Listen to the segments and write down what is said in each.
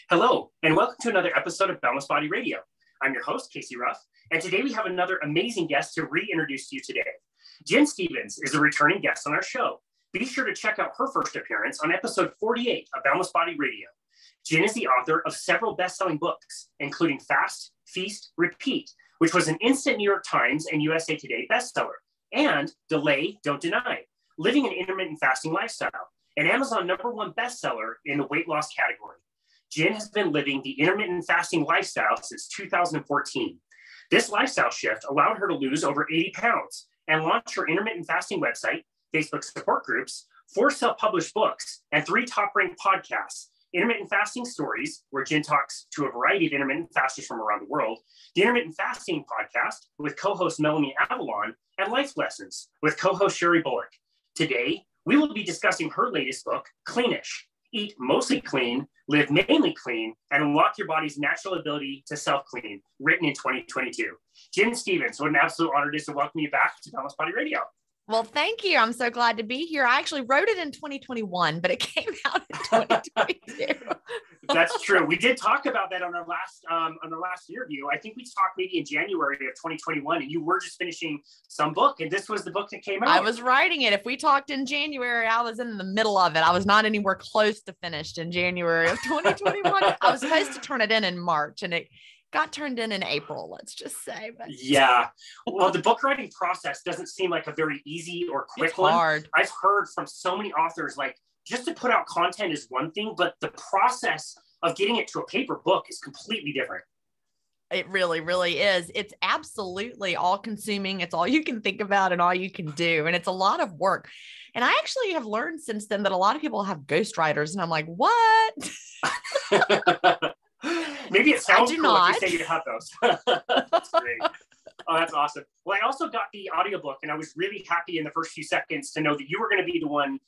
Hello, and welcome to another episode of Boundless Body Radio. I'm your host, Casey Ruff, and today we have another amazing guest to reintroduce to you today. Jen Stevens is a returning guest on our show. Be sure to check out her first appearance on episode 48 of Boundless Body Radio. Jen is the author of several best-selling books, including Fast, Feast, Repeat, which was an instant New York Times and USA Today bestseller, and Delay, Don't Deny, Living an Intermittent Fasting Lifestyle, an Amazon #1 bestseller in the weight loss category. Jen has been living the intermittent fasting lifestyle since 2014. This lifestyle shift allowed her to lose over 80 pounds and launch her intermittent fasting website, Facebook support groups, 4 self-published books, and 3 top-ranked podcasts: Intermittent Fasting Stories, where Jen talks to a variety of intermittent fasters from around the world, the Intermittent Fasting Podcast with co-host Melanie Avalon, and Life Lessons with co-host Sherry Bullock. Today, we will be discussing her latest book, Cleanish: Eat Mostly Clean, Live Mainly Clean, and Unlock Your Body's Natural Ability to Self-Clean, written in 2022. Jen Stevens, what an absolute honor it is to welcome you back to Boundless Body Radio. Well, thank you. I'm so glad to be here. I actually wrote it in 2021, but it came out in 2022. That's true. We did talk about that on our last interview. I think we talked maybe in January of 2021, and you were just finishing some book, and this was the book that came out. I was writing it. If we talked in January, I was in the middle of it. I was not anywhere close to finished in January of 2021. I was supposed to turn it in March, and it got turned in April, let's just say. But yeah. Well, the book writing process doesn't seem like a very easy or quick one. Hard. I've heard from so many authors, like, just to put out content is one thing, but the process of getting it to a paper book is completely different. It really, really is. It's absolutely all consuming. It's all you can think about and all you can do. And it's a lot of work. And I actually have learned since then that a lot of people have ghostwriters, and I'm like, what? Maybe it sounds cool not. if you say you have those. That's great. Oh, that's awesome. Well, I also got the audiobook, and I was really happy in the first few seconds to know that you were going to be the one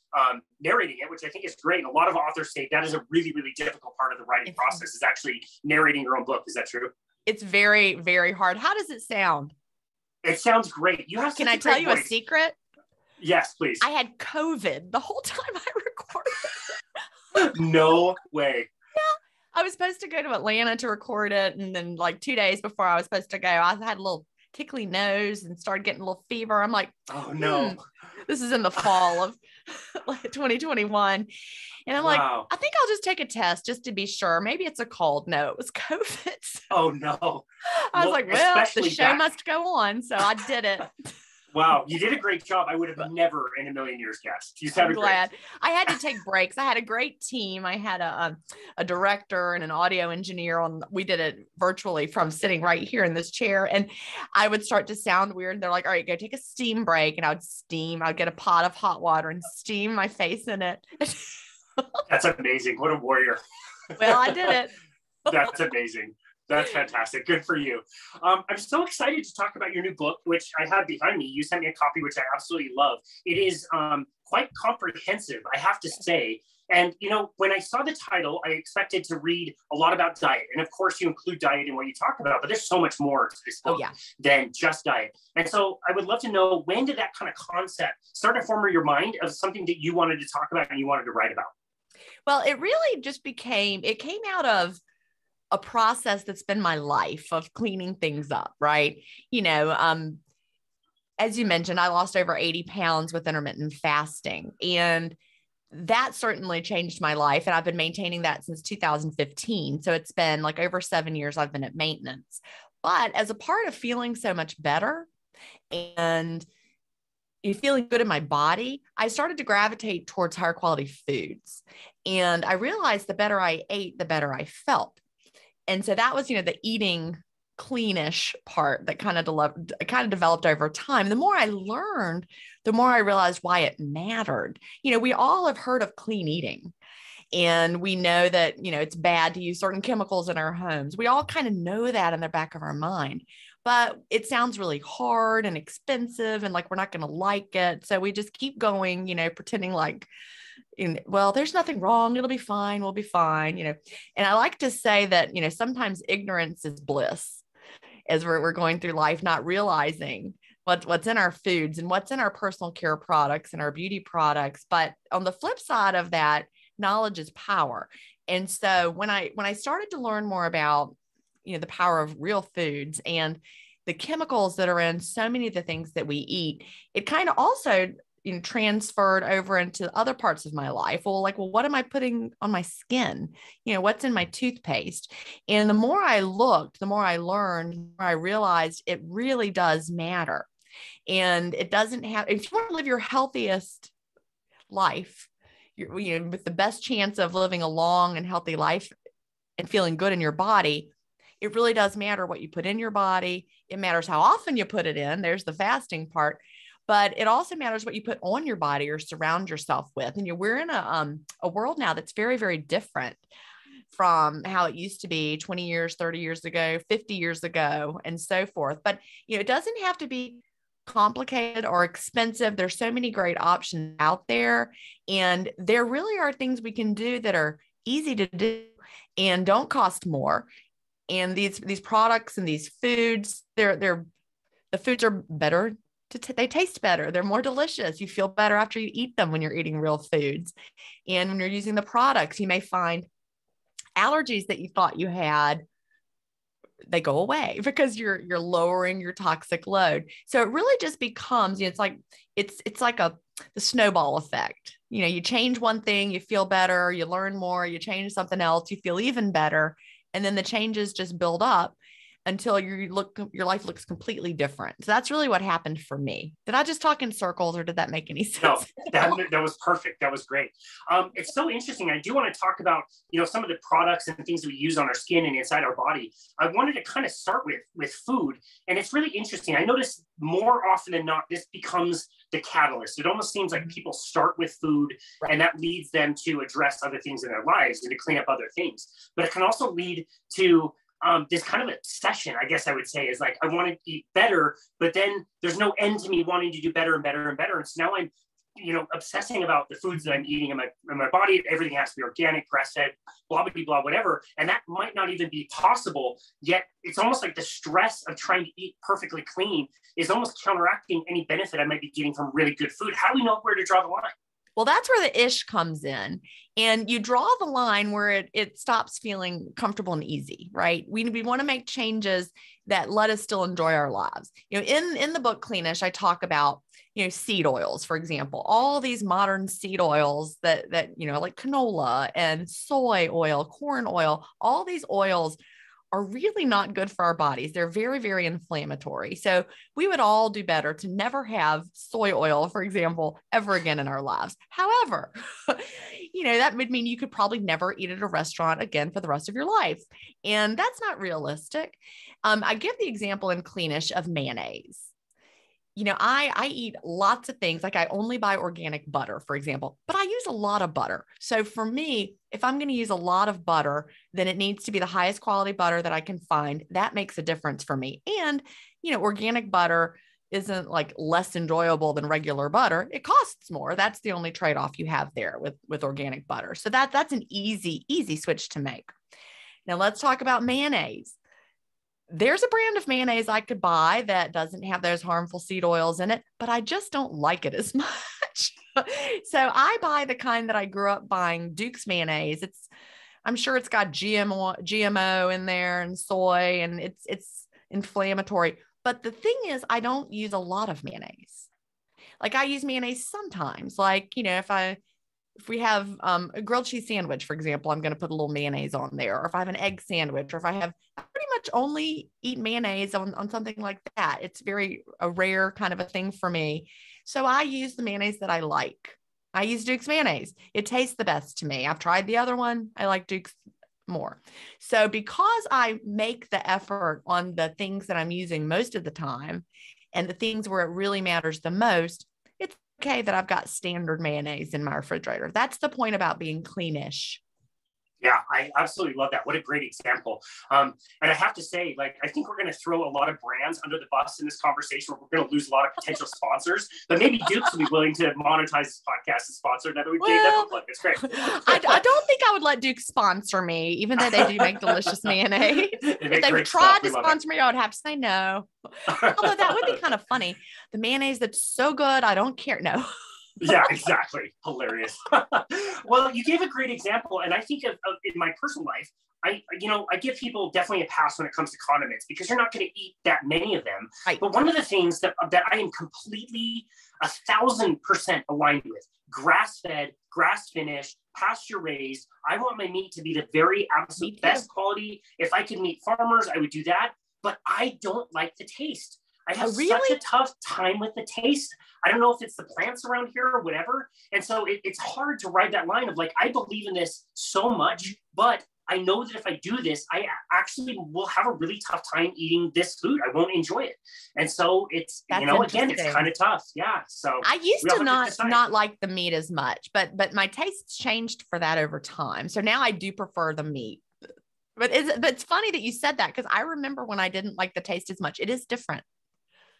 narrating it, which I think is great. A lot of authors say that is a really, really difficult part of the writing process, is actually narrating your own book. Is that true? It's very, very hard. How does it sound? It sounds great. You have. Can I tell you a secret? Yes, please. I had COVID the whole time I recorded. No way. I was supposed to go to Atlanta to record it. And then like 2 days before I was supposed to go, I had a little tickly nose and started getting a little fever. I'm like, oh no, this is in the fall of 2021. And I'm like, I think I'll just take a test just to be sure. Maybe it's a cold. No, it was COVID. So oh no. I was like, well, the show must go on. So I did it. Wow, you did a great job. I would have never in a million years guessed. You sounded glad. Great. I had to take breaks. I had a great team. I had a director and an audio engineer we did it virtually from sitting right here in this chair. And I would start to sound weird. They're like, all right, go take a steam break. And I would steam. I'd get a pot of hot water and steam my face in it. That's amazing. What a warrior. Well, I did it. That's amazing. That's fantastic. Good for you. I'm so excited to talk about your new book, which I have behind me. You sent me a copy, which I absolutely love. It is quite comprehensive, I have to say. And, you know, when I saw the title, I expected to read a lot about diet. And of course, you include diet in what you talk about, but there's so much more to this book than just diet. And so I would love to know, when did that kind of concept start to form in your mind of something that you wanted to talk about and you wanted to write about? Well, it really just it came out of a process that's been my life of cleaning things up, right? You know, as you mentioned, I lost over 80 pounds with intermittent fasting, and that certainly changed my life. And I've been maintaining that since 2015. So it's been like over 7 years I've been at maintenance. But as a part of feeling so much better and feeling good in my body, I started to gravitate towards higher quality foods. And I realized the better I ate, the better I felt. And so that was, the eating cleanish part that kind of developed over time. The more I learned, the more I realized why it mattered. We all have heard of clean eating, and we know that, it's bad to use certain chemicals in our homes. We all kind of know that in the back of our mind, but it sounds really hard and expensive and like we're not going to like it. So we just keep going, pretending like, well, there's nothing wrong. It'll be fine. We'll be fine, And I like to say that, sometimes ignorance is bliss, as we're going through life, not realizing what's in our foods and what's in our personal care products and our beauty products. But on the flip side of that, knowledge is power. And so when I started to learn more about, the power of real foods and the chemicals that are in so many of the things that we eat, it kind of also, transferred over into other parts of my life. Well, what am I putting on my skin? What's in my toothpaste? And the more I looked, the more I learned, the more I realized it really does matter. And it doesn't have, if you want to live your healthiest life, with the best chance of living a long and healthy life and feeling good in your body, it really does matter what you put in your body. It matters how often you put it in. There's the fasting part, but it also matters what you put on your body or surround yourself with. And we're in a world now that's very, very different from how it used to be 20 years, 30 years ago, 50 years ago, and so forth. But, it doesn't have to be complicated or expensive. There's so many great options out there. And there really are things we can do that are easy to do and don't cost more. And these products and these foods, the foods are better. They taste better. They're more delicious. You feel better after you eat them when you're eating real foods. And when you're using the products, you may find allergies that you thought you had, they go away because you're lowering your toxic load. So it really just becomes, it's like the snowball effect. You change one thing, you feel better, you learn more, you change something else, you feel even better. And then the changes just build up until your life looks completely different. So that's really what happened for me. Did I just talk in circles or did that make any sense? No, that was perfect. That was great. It's so interesting. I do want to talk about, some of the products and things we use on our skin and inside our body. I wanted to kind of start with food. And it's really interesting. I notice more often than not, this becomes the catalyst. It almost seems like people start with food and that leads them to address other things in their lives and to clean up other things. But it can also lead to this kind of obsession, I guess I would say, is like, I want to eat better, but then there's no end to me wanting to do better and better and better. And so now I'm, obsessing about the foods that I'm eating in my body. Everything has to be organic, grass-fed, blah, blah, blah, whatever. And that might not even be possible, yet it's almost like the stress of trying to eat perfectly clean is almost counteracting any benefit I might be getting from really good food. How do we know where to draw the line? Well, that's where the ish comes in, and you draw the line where it stops feeling comfortable and easy, right? We want to make changes that let us still enjoy our lives. In the book Cleanish, I talk about, seed oils, for example, all these modern seed oils that, like canola and soy oil, corn oil, all these oils are really not good for our bodies. They're very, very inflammatory. So we would all do better to never have soy oil, for example, ever again in our lives. However, that would mean you could probably never eat at a restaurant again for the rest of your life. And that's not realistic. I give the example in Cleanish of mayonnaise. I eat lots of things. Like I only buy organic butter, for example, but I use a lot of butter. So for me, if I'm going to use a lot of butter, then it needs to be the highest quality butter that I can find. That makes a difference for me. And, organic butter isn't like less enjoyable than regular butter. It costs more. That's the only trade-off you have there with organic butter. So that's an easy switch to make. Now let's talk about mayonnaise. There's a brand of mayonnaise I could buy that doesn't have those harmful seed oils in it, but I just don't like it as much. So I buy the kind that I grew up buying, Duke's mayonnaise. I'm sure it's got GMO in there and soy, and it's inflammatory. But the thing is, I don't use a lot of mayonnaise. Like I use mayonnaise sometimes, like, if we have a grilled cheese sandwich, for example, I'm going to put a little mayonnaise on there. Or if I have an egg sandwich, or I pretty much only eat mayonnaise on something like that. It's a rare kind of a thing for me. So I use the mayonnaise that I like. I use Duke's mayonnaise. It tastes the best to me. I've tried the other one. I like Duke's more. So because I make the effort on the things that I'm using most of the time and the things where it really matters the most, it's okay that I've got standard mayonnaise in my refrigerator. That's the point about being cleanish. Yeah, I absolutely love that. What a great example. And I have to say, I think we're going to throw a lot of brands under the bus in this conversation. We're going to lose a lot of potential sponsors, but maybe Duke's will be willing to monetize this podcast as sponsor. Now that we've gave them a plug. It's great. I don't think I would let Duke sponsor me, even though they do make delicious mayonnaise. If they tried to sponsor me, I would have to say no. Although that would be kind of funny. The mayonnaise that's so good, I don't care. No. Yeah, exactly. Hilarious. Well, you gave a great example. And I think of in my personal life, I give people definitely a pass when it comes to condiments because you're not going to eat that many of them. Right. But one of the things that I am completely 1,000% aligned with, grass-fed, grass-finished, pasture-raised. I want my meat to be the very absolute best quality. If I could meet farmers, I would do that. But I don't like the taste. I have such a tough time with the taste. I don't know if it's the plants around here or whatever. And so it's hard to ride that line of like, I believe in this so much, but I know that if I do this, I actually will have a really tough time eating this food. I won't enjoy it. And so it's, again, it's kind of tough. Yeah. So I used to not like the meat as much, but my tastes changed for that over time. So now I do prefer the meat. But it's funny that you said that because I remember when I didn't like the taste as much. It is different.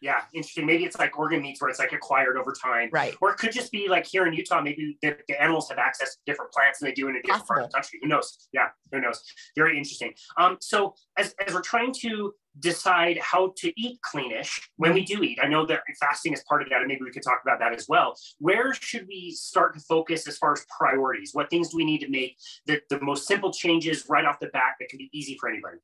Yeah, interesting. Maybe it's like organ meats where it's like acquired over time. Right. Or it could just be like here in Utah, maybe the animals have access to different plants than they do in a different part of the country. Who knows? Yeah, who knows? Very interesting. So as we're trying to decide how to eat cleanish when we do eat, I know that fasting is part of that, and maybe we could talk about that as well. Where should we start to focus as far as priorities? What things do we need to make the most simple changes right off the bat that can be easy for anybody?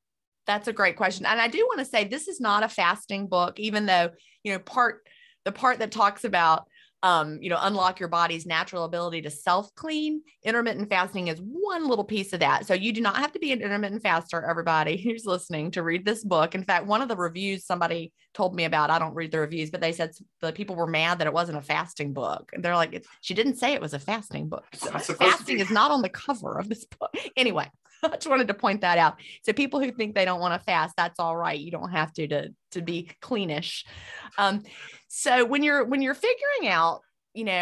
That's a great question. And I do want to say this is not a fasting book, even though, the part that talks about, unlock your body's natural ability to self-clean. Intermittent fasting is one little piece of that. So you do not have to be an intermittent faster, everybody who's listening, to read this book. In fact, one of the reviews somebody told me about, I don't read the reviews, but they said the people were mad that it wasn't a fasting book. And they're like, she didn't say it was a fasting book. Fasting is not on the cover of this book. Anyway, I just wanted to point that out. So people who think they don't want to fast, that's all right. You don't have to be cleanish. So when you're figuring out,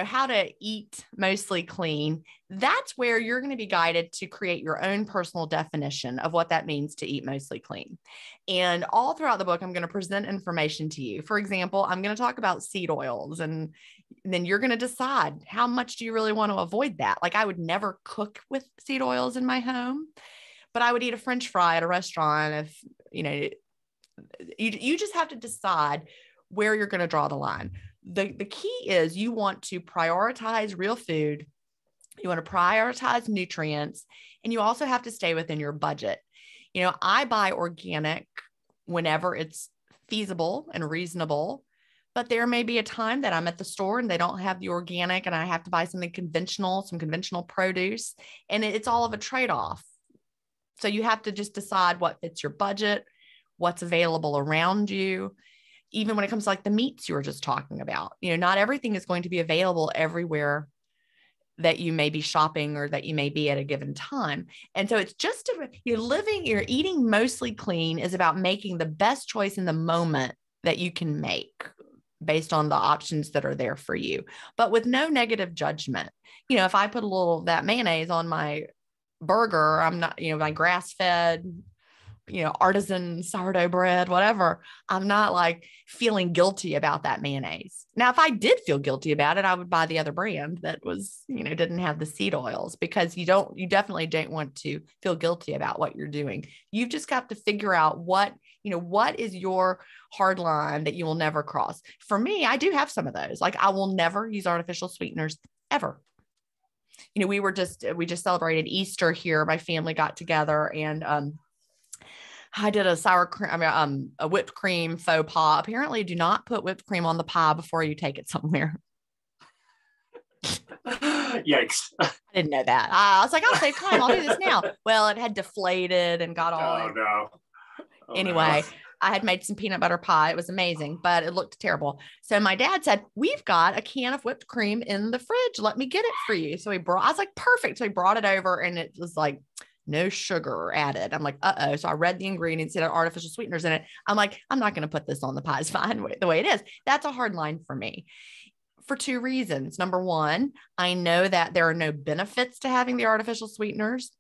how to eat mostly clean, that's where you're going to be guided to create your own personal definition of what that means to eat mostly clean. And all throughout the book, I'm going to present information to you. For example, I'm going to talk about seed oils, and then you're going to decide how much do you really want to avoid that. Like I would never cook with seed oils in my home, but I would eat a French fry at a restaurant if, you just have to decide where you're going to draw the line. The key is you want to prioritize real food. You want to prioritize nutrients, and you also have to stay within your budget. I buy organic whenever it's feasible and reasonable, but there may be a time that I'm at the store and they don't have the organic and I have to buy something conventional, some conventional produce, and it's all of a trade-off. So you have to just decide what fits your budget, what's available around you. Even when it comes to like the meats you were just talking about, not everything is going to be available everywhere that you may be shopping or that you may be at a given time. And so it's just, you're eating mostly clean is about making the best choice in the moment that you can make based on the options that are there for you, but with no negative judgment. If I put a little of that mayonnaise on my burger, I'm not, my grass-fed, artisan sourdough bread, whatever, I'm not like feeling guilty about that mayonnaise. Now, if I did feel guilty about it, I would buy the other brand that was, didn't have the seed oils, because you definitely don't want to feel guilty about what you're doing. You've just got to figure out what is your hard line that you will never cross. For me, I do have some of those. Like I will never use artificial sweeteners ever. We just celebrated Easter here. My family got together and, I did a whipped cream faux pas. Apparently, do not put whipped cream on the pie before you take it somewhere. Yikes. I didn't know that. I was like, I'll save time. I'll do this now. Well, it had deflated and got all. Oh, no. Anyway, I had made some peanut butter pie. It was amazing, but it looked terrible. So my dad said, we've got a can of whipped cream in the fridge. Let me get it for you. So I was like, perfect. So he brought it over and it was like, no sugar added. I'm like, uh-oh. So I read the ingredients, it had artificial sweeteners in it. I'm like, I'm not going to put this on the pie. It's fine the way it is. That's a hard line for me for two reasons. Number one, I know that there are no benefits to having the artificial sweeteners.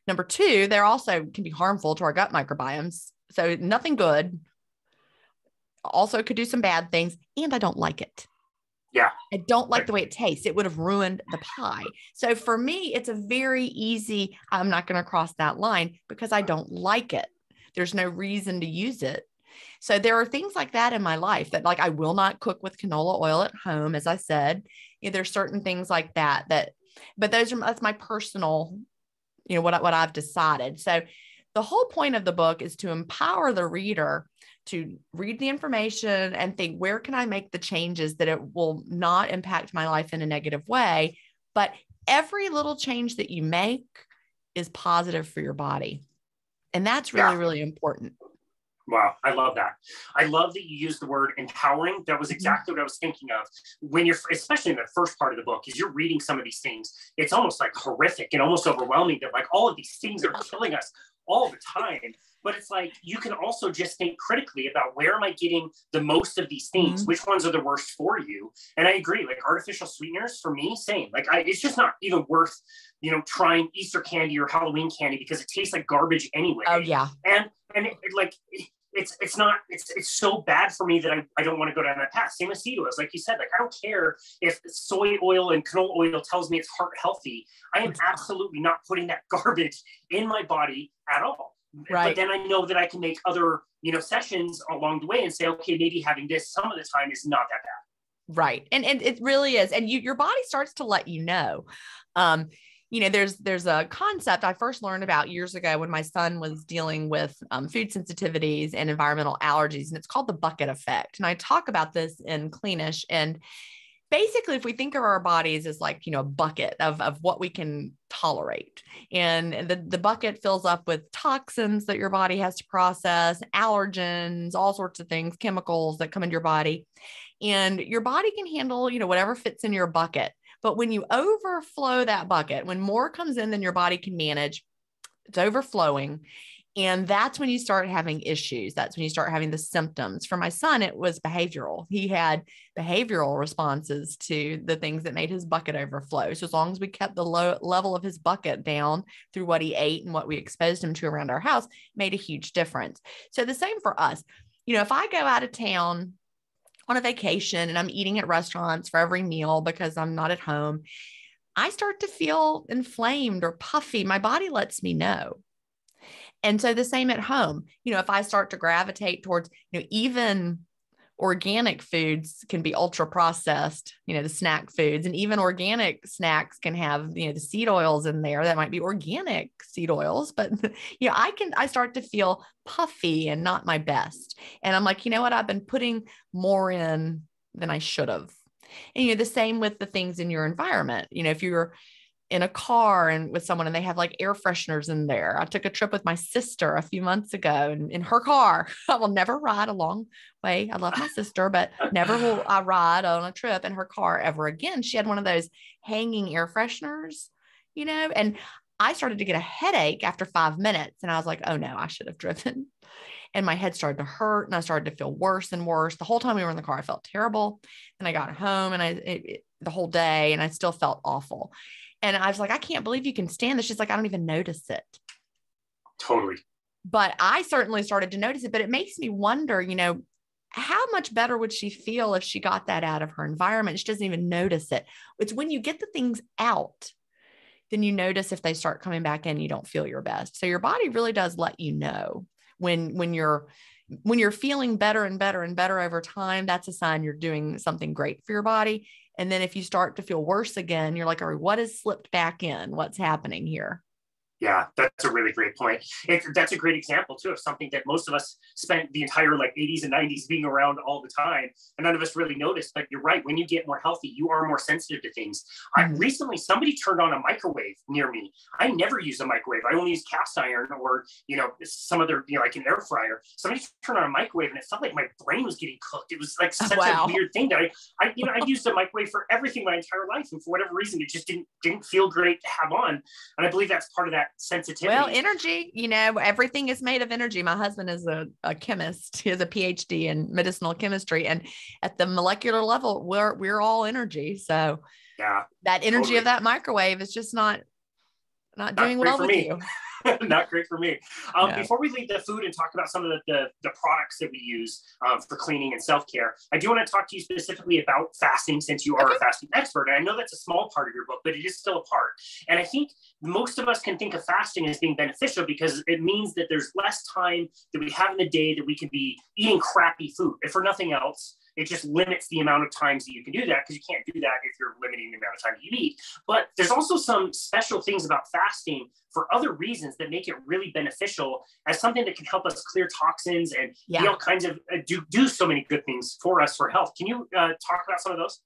Number two, they're also can be harmful to our gut microbiomes. So nothing good. Also could do some bad things. And I don't like it. Yeah. I don't like the way it tastes. It would have ruined the pie. So for me, it's a very easy, I'm not going to cross that line because I don't like it. There's no reason to use it. So there are things like that in my life that, like, I will not cook with canola oil at home. As I said, there's certain things like that, but that's my personal, what I've decided. So the whole point of the book is to empower the reader to read the information and think, where can I make the changes that it will not impact my life in a negative way? But every little change that you make is positive for your body. And that's really, really important. Wow. I love that. I love that you used the word empowering. That was exactly what I was thinking of when you're, especially in the first part of the book, as you're reading some of these things, it's almost like horrific and almost overwhelming that like all of these things are killing us all the time. But it's like, you can also just think critically about, where am I getting the most of these things? Which ones are the worst for you? And I agree, like artificial sweeteners for me, same. Like it's just not even worth, trying Easter candy or Halloween candy because it tastes like garbage anyway. Oh yeah. And it's so bad for me that I don't want to go down that path. Same with seed oils. Like you said, like I don't care if soy oil and canola oil tells me it's heart healthy. I am absolutely not putting that garbage in my body at all. Right. But then I know that I can make other, sessions along the way and say, okay, maybe having this some of the time is not that bad. Right. And it really is. And your body starts to let you know. There's a concept I first learned about years ago when my son was dealing with food sensitivities and environmental allergies, and it's called the bucket effect. And I talk about this in Cleanish. And basically, if we think of our bodies as like, a bucket of what we can tolerate, and the bucket fills up with toxins that your body has to process, allergens, all sorts of things, chemicals that come into your body, and your body can handle, whatever fits in your bucket. But when you overflow that bucket, when more comes in than your body can manage, it's overflowing. And that's when you start having issues. That's when you start having the symptoms. For my son, it was behavioral. He had behavioral responses to the things that made his bucket overflow. So as long as we kept the low level of his bucket down through what he ate and what we exposed him to around our house, made a huge difference. So the same for us. If I go out of town on a vacation and I'm eating at restaurants for every meal because I'm not at home, I start to feel inflamed or puffy. My body lets me know. And so the same at home, if I start to gravitate towards, even organic foods can be ultra processed, the snack foods, and even organic snacks can have, the seed oils in there that might be organic seed oils, but I start to feel puffy and not my best. And I'm like, what? I've been putting more in than I should have. And the same with the things in your environment. If you're in a car and with someone and they have like air fresheners in there. I took a trip with my sister a few months ago, and in her car, I will never ride a long way. I love my sister, but never will I ride on a trip in her car ever again. She had one of those hanging air fresheners, and I started to get a headache after 5 minutes. And I was like, oh no, I should have driven. And my head started to hurt and I started to feel worse and worse. The whole time we were in the car, I felt terrible. And I got home and the whole day, and I still felt awful. And I was like, I can't believe you can stand this. She's like, I don't even notice it. Totally. But I certainly started to notice it. But it makes me wonder, how much better would she feel if she got that out of her environment? She doesn't even notice it. It's when you get the things out, then you notice if they start coming back in, you don't feel your best. So your body really does let you know when you're feeling better and better and better over time. That's a sign you're doing something great for your body. And then if you start to feel worse again, you're like, all right, what has slipped back in? What's happening here? Yeah, that's a really great point. That's a great example too of something that most of us spent the entire 80s and 90s being around all the time, and none of us really noticed. But you're right, when you get more healthy, you are more sensitive to things. Recently, somebody turned on a microwave near me. I never use a microwave. I only use cast iron or some other like an air fryer. Somebody turned on a microwave, and it felt like my brain was getting cooked. It was like such a weird thing that I used a microwave for everything my entire life, and for whatever reason, it just didn't feel great to have on. And I believe that's part of that sensitivity. Well, energy, everything is made of energy. My husband is a chemist. He has a PhD in medicinal chemistry, and at the molecular level, we're all energy. So yeah, that energy of that microwave is just not doing well with you. Not great for me. No. Before we leave the food and talk about some of the products that we use for cleaning and self-care, I do want to talk to you specifically about fasting, since you are a fasting expert. And I know that's a small part of your book, but it is still a part. And I think most of us can think of fasting as being beneficial because it means that there's less time that we have in the day that we can be eating crappy food. If for nothing else, it just limits the amount of times that you can do that, because you can't do that if you're limiting the amount of time you eat. But there's also some special things about fasting for other reasons that make it really beneficial as something that can help us clear toxins and all kinds of do so many good things for us for health. Can you talk about some of those?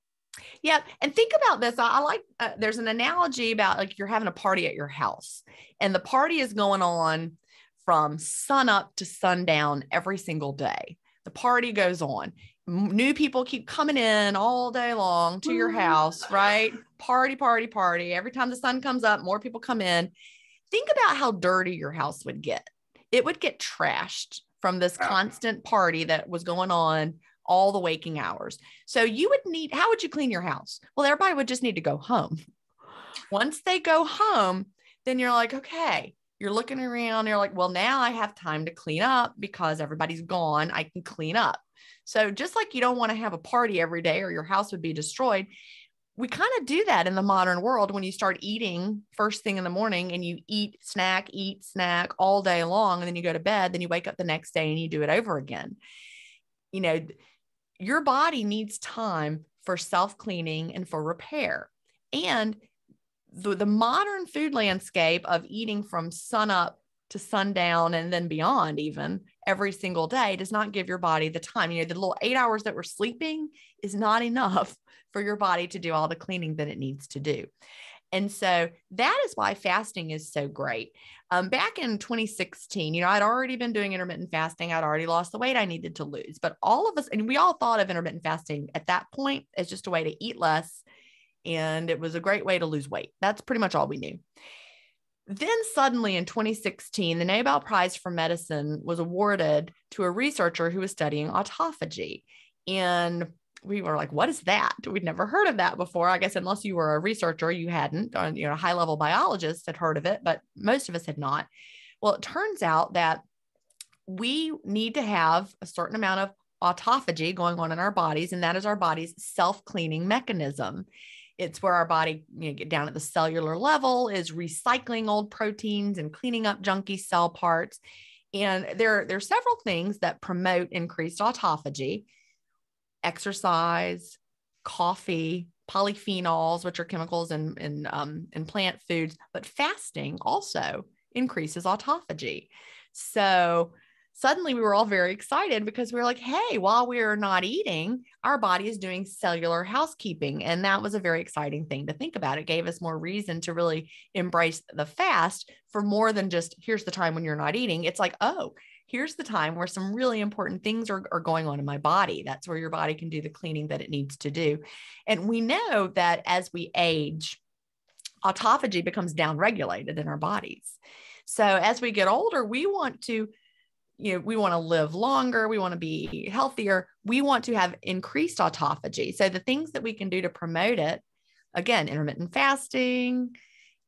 Yeah. And think about this. I like, there's an analogy about like you're having a party at your house and the party is going on from sun up to sundown every single day. The party goes on. New people keep coming in all day long to your house, right? Party, party, party. Every time the sun comes up, more people come in. Think about how dirty your house would get. It would get trashed from this constant party that was going on all the waking hours. So you would need, how would you clean your house? Well, everybody would just need to go home. Once they go home, then you're like, okay, you're looking around, you're like, well, now I have time to clean up because everybody's gone. I can clean up. So just like you don't want to have a party every day or your house would be destroyed, we kind of do that in the modern world when you start eating first thing in the morning and you eat snack all day long. And then you go to bed, then you wake up the next day and you do it over again. You know, your body needs time for self-cleaning and for repair. And the modern food landscape of eating from sun up to sundown and then beyond even every single day does not give your body the time. You know, the little 8 hours that we're sleeping is not enough for your body to do all the cleaning that it needs to do. And so that is why fasting is so great. Back in 2016, you know, I'd already been doing intermittent fasting. I'd already lost the weight I needed to lose, but all of us, and we all thought of intermittent fasting at that point as just a way to eat less. And it was a great way to lose weight. That's pretty much all we knew. Then suddenly in 2016, the Nobel Prize for Medicine was awarded to a researcher who was studying autophagy. And we were like, what is that? We'd never heard of that before. I guess unless you were a researcher, you hadn't, or, you know, a high-level biologist had heard of it, but most of us had not. Well, it turns out that we need to have a certain amount of autophagy going on in our bodies, and that is our body's self-cleaning mechanism. It's where our body, you know, get down at the cellular level, is recycling old proteins and cleaning up junky cell parts. And there are several things that promote increased autophagy: exercise, coffee, polyphenols, which are chemicals in plant foods, but fasting also increases autophagy. So suddenly we were all very excited because we were like, hey, while we're not eating, our body is doing cellular housekeeping. And that was a very exciting thing to think about. It gave us more reason to really embrace the fast for more than just, here's the time when you're not eating. It's like, oh, here's the time where some really important things are going on in my body. That's where your body can do the cleaning that it needs to do. And we know that as we age, autophagy becomes downregulated in our bodies. So as we get older, we want to live longer. We want to be healthier. We want to have increased autophagy. So the things that we can do to promote it, again, intermittent fasting,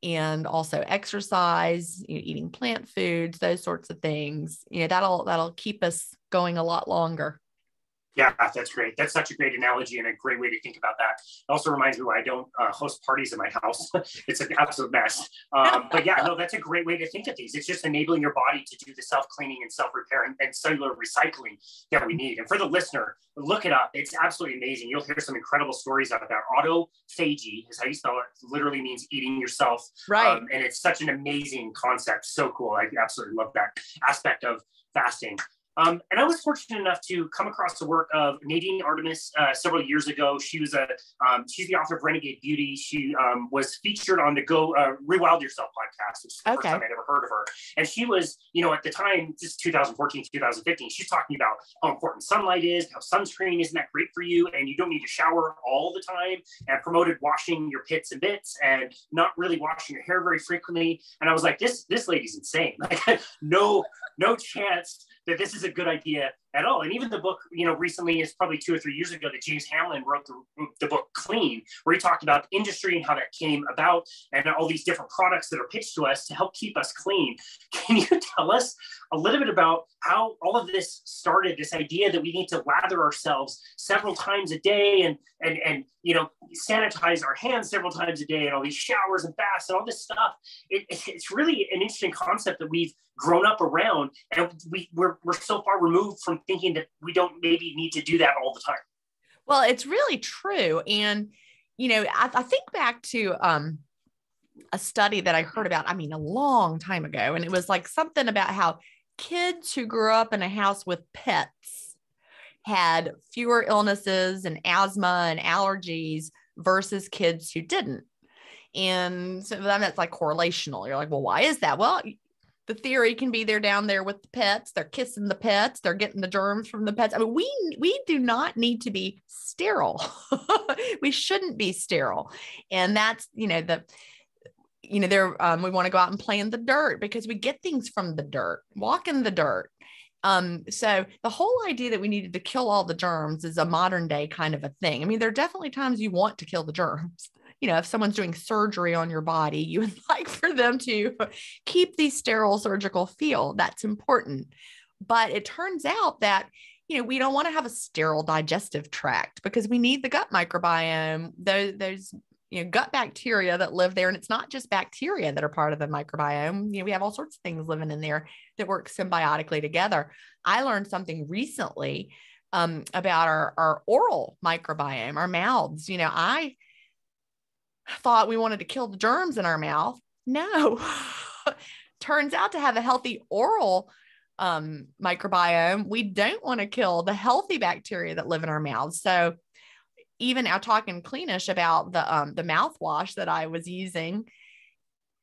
and also exercise, you know, eating plant foods, those sorts of things, you know, that'll keep us going a lot longer. Yeah, that's great. That's such a great analogy and a great way to think about that. It also reminds me why I don't host parties in my house. It's an absolute mess. But yeah, no, that's a great way to think of these. It's just enabling your body to do the self-cleaning and self-repair and cellular recycling that we need. And for the listener, look it up. It's absolutely amazing. You'll hear some incredible stories about that. Autophagy is how you spell it. Literally means eating yourself. Right. And it's such an amazing concept. So cool. I absolutely love that aspect of fasting. And I was fortunate enough to come across the work of Nadine Artemis several years ago. She was she's the author of Renegade Beauty. She was featured on the Go Rewild Yourself podcast, which is the first time I'd ever heard of her. And she was, you know, at the time, just 2014, 2015, she's talking about how important sunlight is, how sunscreen isn't that great for you, and you don't need to shower all the time, and promoted washing your pits and bits and not really washing your hair very frequently. And I was like, this lady's insane. Like, no chance that this is a good idea at all. And even the book, recently, it's probably 2 or 3 years ago that James Hamlin wrote the book Clean, where he talked about industry and how that came about and all these different products that are pitched to us to help keep us clean. Can you tell us a little bit about how all of this started, this idea that we need to lather ourselves several times a day and sanitize our hands several times a day and all these showers and baths and all this stuff? It's really an interesting concept that we've grown up around, and we're so far removed from thinking that we don't maybe need to do that all the time. Well, it's really true. And, I think back to a study that I heard about, a long time ago. And it was like something about how kids who grew up in a house with pets had fewer illnesses and asthma and allergies versus kids who didn't. And so then that's like correlational. You're like, well, why is that? Well, the theory can be they're down there with the pets, they're kissing the pets, they're getting the germs from the pets. We do not need to be sterile. We shouldn't be sterile. And that's, we want to go out and play in the dirt because we get things from the dirt, walk in the dirt. So the whole idea that we needed to kill all the germs is a modern day kind of a thing. There are definitely times you want to kill the germs. If someone's doing surgery on your body, you would like for them to keep the sterile surgical field. That's important. But it turns out that, we don't want to have a sterile digestive tract because we need the gut microbiome, those gut bacteria that live there. And it's not just bacteria that are part of the microbiome. We have all sorts of things living in there that work symbiotically together. I learned something recently about our oral microbiome, our mouths. I thought we wanted to kill the germs in our mouth. No, turns out to have a healthy oral microbiome, we don't want to kill the healthy bacteria that live in our mouths. So even now talking Cleanish about the mouthwash that I was using,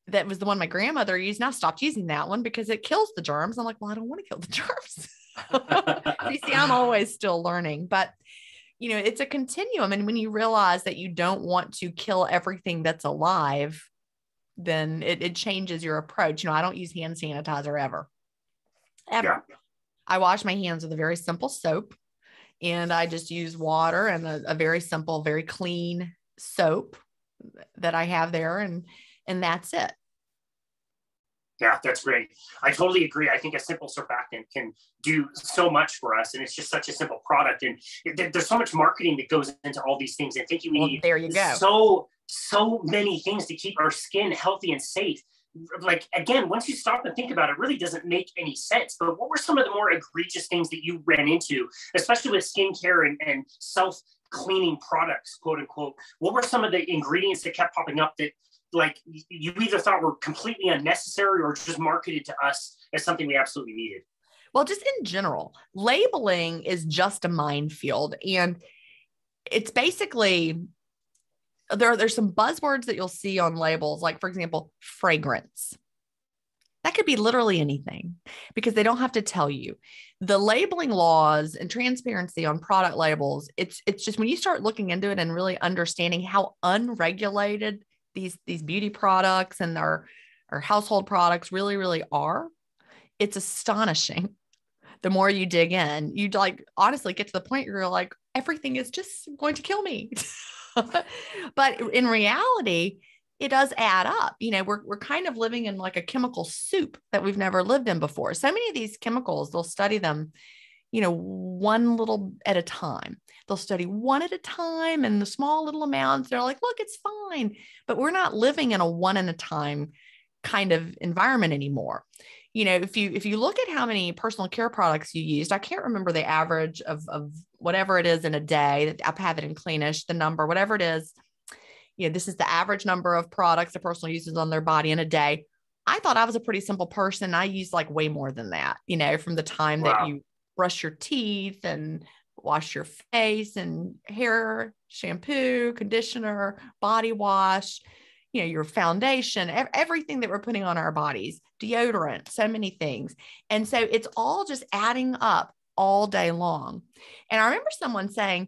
that was the one my grandmother used. Now I stopped using that one because it kills the germs. I'm like, well, I don't want to kill the germs. So you see, I'm always still learning, but it's a continuum. And when you realize that you don't want to kill everything that's alive, then it changes your approach. I don't use hand sanitizer ever. Yeah. I wash my hands with a very simple soap, and I just use water and a very simple, very clean soap that I have there. And that's it. Yeah, that's great. I totally agree. I think a simple surfactant can do so much for us, and it's just such a simple product. And there's so much marketing that goes into all these things. I think we need there you go. So many things to keep our skin healthy and safe. Like, again, once you stop and think about it, it really doesn't make any sense. But what were some of the more egregious things that you ran into, especially with skincare and self-cleaning products, quote unquote? What were some of the ingredients that kept popping up that, like, you either thought were completely unnecessary or just marketed to us as something we absolutely needed? Well, just in general, labeling is just a minefield. And it's basically, there's some buzzwords that you'll see on labels, like, for example, fragrance. That could be literally anything because they don't have to tell you. The labeling laws and transparency on product labels, it's just when you start looking into it and really understanding how unregulated these beauty products and our household products really, really are, it's astonishing. The more you dig in, you honestly get to the point where you're like, everything is just going to kill me. But in reality, it does add up. We're kind of living in like a chemical soup that we've never lived in before. So many of these chemicals, they'll study them, one little at a time. They'll study one at a time and the small little amounts. They're like, look, it's fine. But we're not living in a one at a time kind of environment anymore. If you look at how many personal care products you used, I can't remember the average of whatever it is in a day. I have it in Cleanish, the number, whatever it is. This is the average number of products a person uses on their body in a day. I thought I was a pretty simple person. I used like way more than that, from the time that you brush your teeth and wash your face and hair, shampoo, conditioner, body wash, your foundation, everything that we're putting on our bodies, deodorant, so many things. And so it's all just adding up all day long. And I remember someone saying,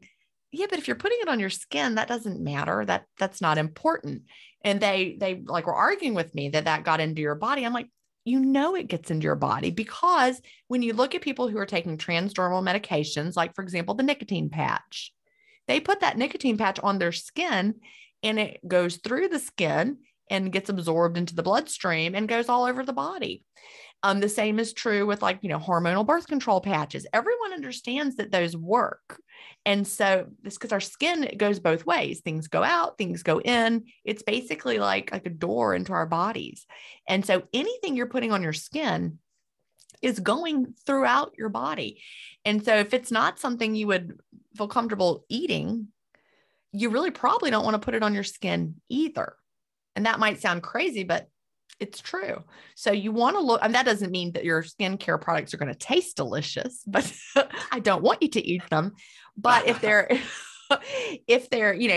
yeah, but if you're putting it on your skin, that doesn't matter. That's not important. And they like were arguing with me that got into your body. I'm like, you know it gets into your body, because when you look at people who are taking transdermal medications, like for example, the nicotine patch, they put that nicotine patch on their skin and it goes through the skin and gets absorbed into the bloodstream and goes all over the body. The same is true with hormonal birth control patches. Everyone understands that those work. And so it's because our skin, it goes both ways. Things go out, things go in. It's basically like a door into our bodies. And so anything you're putting on your skin is going throughout your body. And so if it's not something you would feel comfortable eating, you really probably don't want to put it on your skin either. And that might sound crazy, but it's true. So you want to look, and that doesn't mean that your skincare products are going to taste delicious, but I don't want you to eat them. But if they're,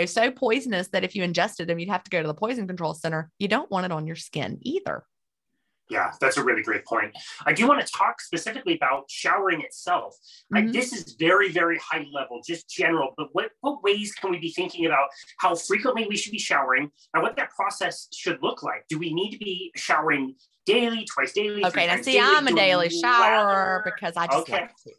so poisonous that if you ingested them, you'd have to go to the poison control center, you don't want it on your skin either. Yeah, that's a really great point. I do want to talk specifically about showering itself. This is very, very high level, just general, but what ways can we be thinking about how frequently we should be showering and what that process should look like? Do we need to be showering daily, twice daily? Okay, now see, I'm a daily shower because I just like to.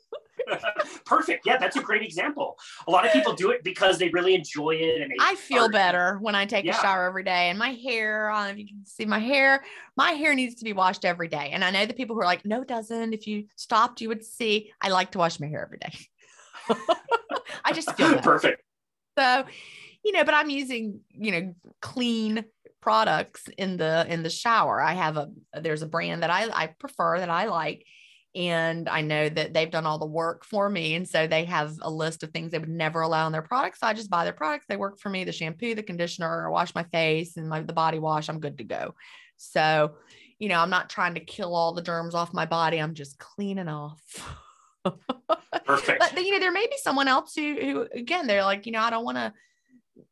Perfect. Yeah, that's a great example. A lot of people do it because they really enjoy it. And I feel better when I take a shower every day. And my hair, I don't know if you can see my hair needs to be washed every day. And I know the people who are like, no, it doesn't. If you stopped, you would see. I like to wash my hair every day. I just feel better. Perfect. So, but I'm using, clean products in the shower. There's a brand that I prefer, that I like. And I know that they've done all the work for me. And so they have a list of things they would never allow in their products. So I just buy their products. They work for me, the shampoo, the conditioner, I wash my face and the body wash. I'm good to go. So, I'm not trying to kill all the germs off my body. I'm just cleaning off. Perfect. But, there may be someone else who again, they're like, I don't want to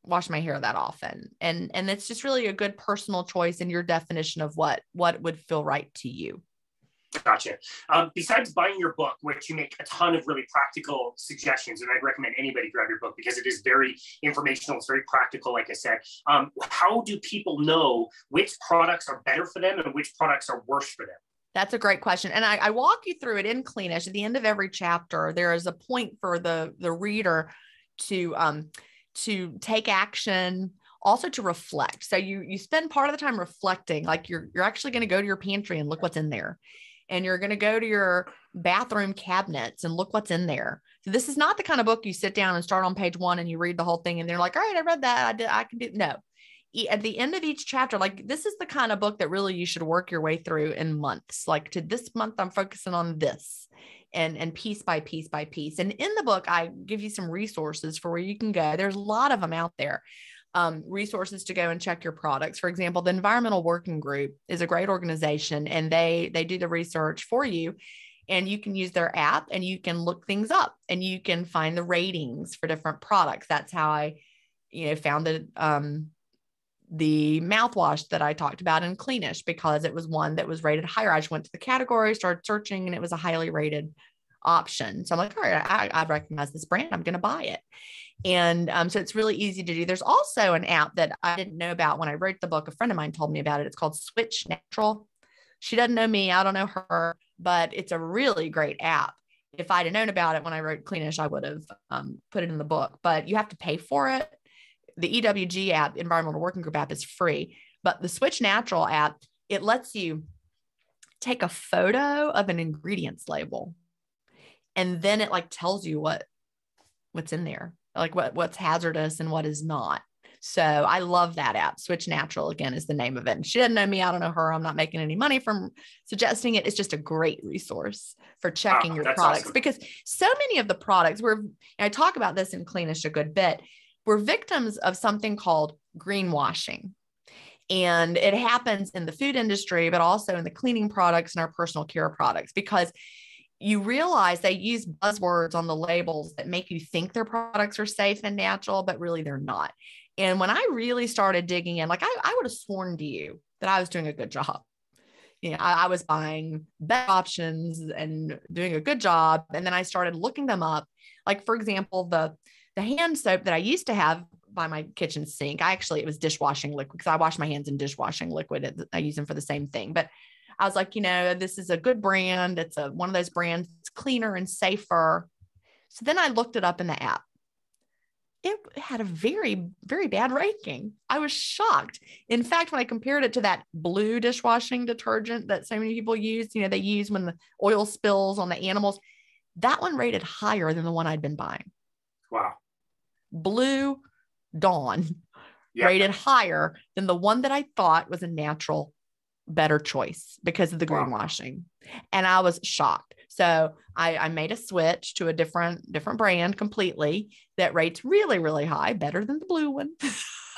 wash my hair that often. And it's just really a good personal choice in your definition of what would feel right to you. Gotcha. Besides buying your book, which you make a ton of really practical suggestions, and I'd recommend anybody grab your book because it is very informational. It's very practical, like I said. How do people know which products are better for them and which products are worse for them? That's a great question. And I walk you through it in Cleanish. At the end of every chapter, there is a point for the reader to take action, also to reflect. So you spend part of the time reflecting, like you're actually going to go to your pantry and look what's in there. And you're going to go to your bathroom cabinets and look what's in there. So this is not the kind of book you sit down and start on page 1 and you read the whole thing and they're like, all right, I read that. I can do. No. At the end of each chapter, like this is the kind of book that really you should work your way through in months. Like to this month, I'm focusing on this and piece by piece by piece. And in the book, I give you some resources for where you can go. There's a lot of them out there. Resources to go and check your products. For example, the Environmental Working Group is a great organization and they do the research for you, and you can use their app and you can look things up and you can find the ratings for different products. That's how I, found the mouthwash that I talked about in Cleanish, because it was one that was rated higher. I just went to the category, started searching, and it was a highly rated option. So I'm like, all right, I recognize this brand. I'm going to buy it. And so it's really easy to do. There's also an app that I didn't know about when I wrote the book. A friend of mine told me about it. It's called Switch Natural. She doesn't know me. I don't know her, but it's a really great app. If I'd have known about it when I wrote Cleanish, I would have put it in the book, but you have to pay for it. The EWG app, Environmental Working Group app, is free, but the Switch Natural app, it lets you take a photo of an ingredients label and then it tells you what's in there, like what's hazardous and what is not. So I love that app. Switch Natural, again, is the name of it. And she doesn't know me. I don't know her. I'm not making any money from suggesting it. It's just a great resource for checking your products, awesome. Because so many of the products I talk about this in Cleanish a good bit. We're victims of something called greenwashing. And it happens in the food industry, but also in the cleaning products and our personal care products, because you realize they use buzzwords on the labels that make you think their products are safe and natural, but really they're not. And when I really started digging in, I would have sworn to you that I was doing a good job. I was buying better options and doing a good job. And then I started looking them up. Like, for example, the hand soap that I used to have by my kitchen sink, it was dishwashing liquid because I wash my hands in dishwashing liquid. I use them for the same thing. But I was like, this is a good brand. It's one of those brands. It's cleaner and safer. So then I looked it up in the app. It had a very, very bad ranking. I was shocked. In fact, when I compared it to that blue dishwashing detergent that so many people use, they use when the oil spills on the animals, that one rated higher than the one I'd been buying. Wow. Blue Dawn rated higher than the one that I thought was a natural, better choice because of the greenwashing. And I was shocked. So I made a switch to a different brand completely that rates really, really high, better than the blue one.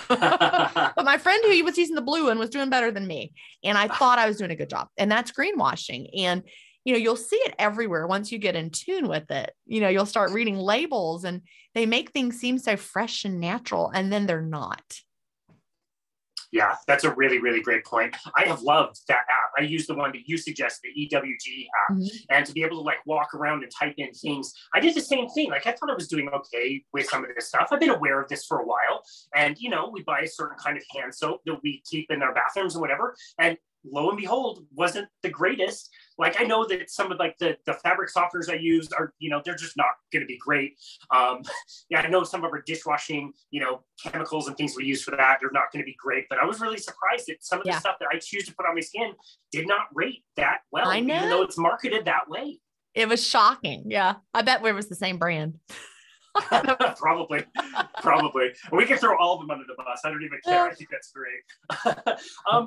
But my friend who was using the blue one was doing better than me. And I thought I was doing a good job. And that's greenwashing. And, you'll see it everywhere. Once you get in tune with it, you'll start reading labels and they make things seem so fresh and natural, and then they're not. Yeah, that's a really, really great point. I have loved that app. I use the one that you suggested, the EWG app, and to be able to walk around and type in things. I did the same thing. I thought I was doing okay with some of this stuff. I've been aware of this for a while. And, we buy a certain kind of hand soap that we keep in our bathrooms and whatever. And lo and behold, wasn't the greatest. I know that some of the fabric softeners I use are, they're just not going to be great. I know some of our dishwashing, chemicals and things we use for that, they're not going to be great. But I was really surprised that some of the stuff that I choose to put on my skin did not rate that well, even though it's marketed that way. It was shocking. Yeah. I bet it was the same brand. Probably. We can throw all of them under the bus. I don't even care. I think that's great.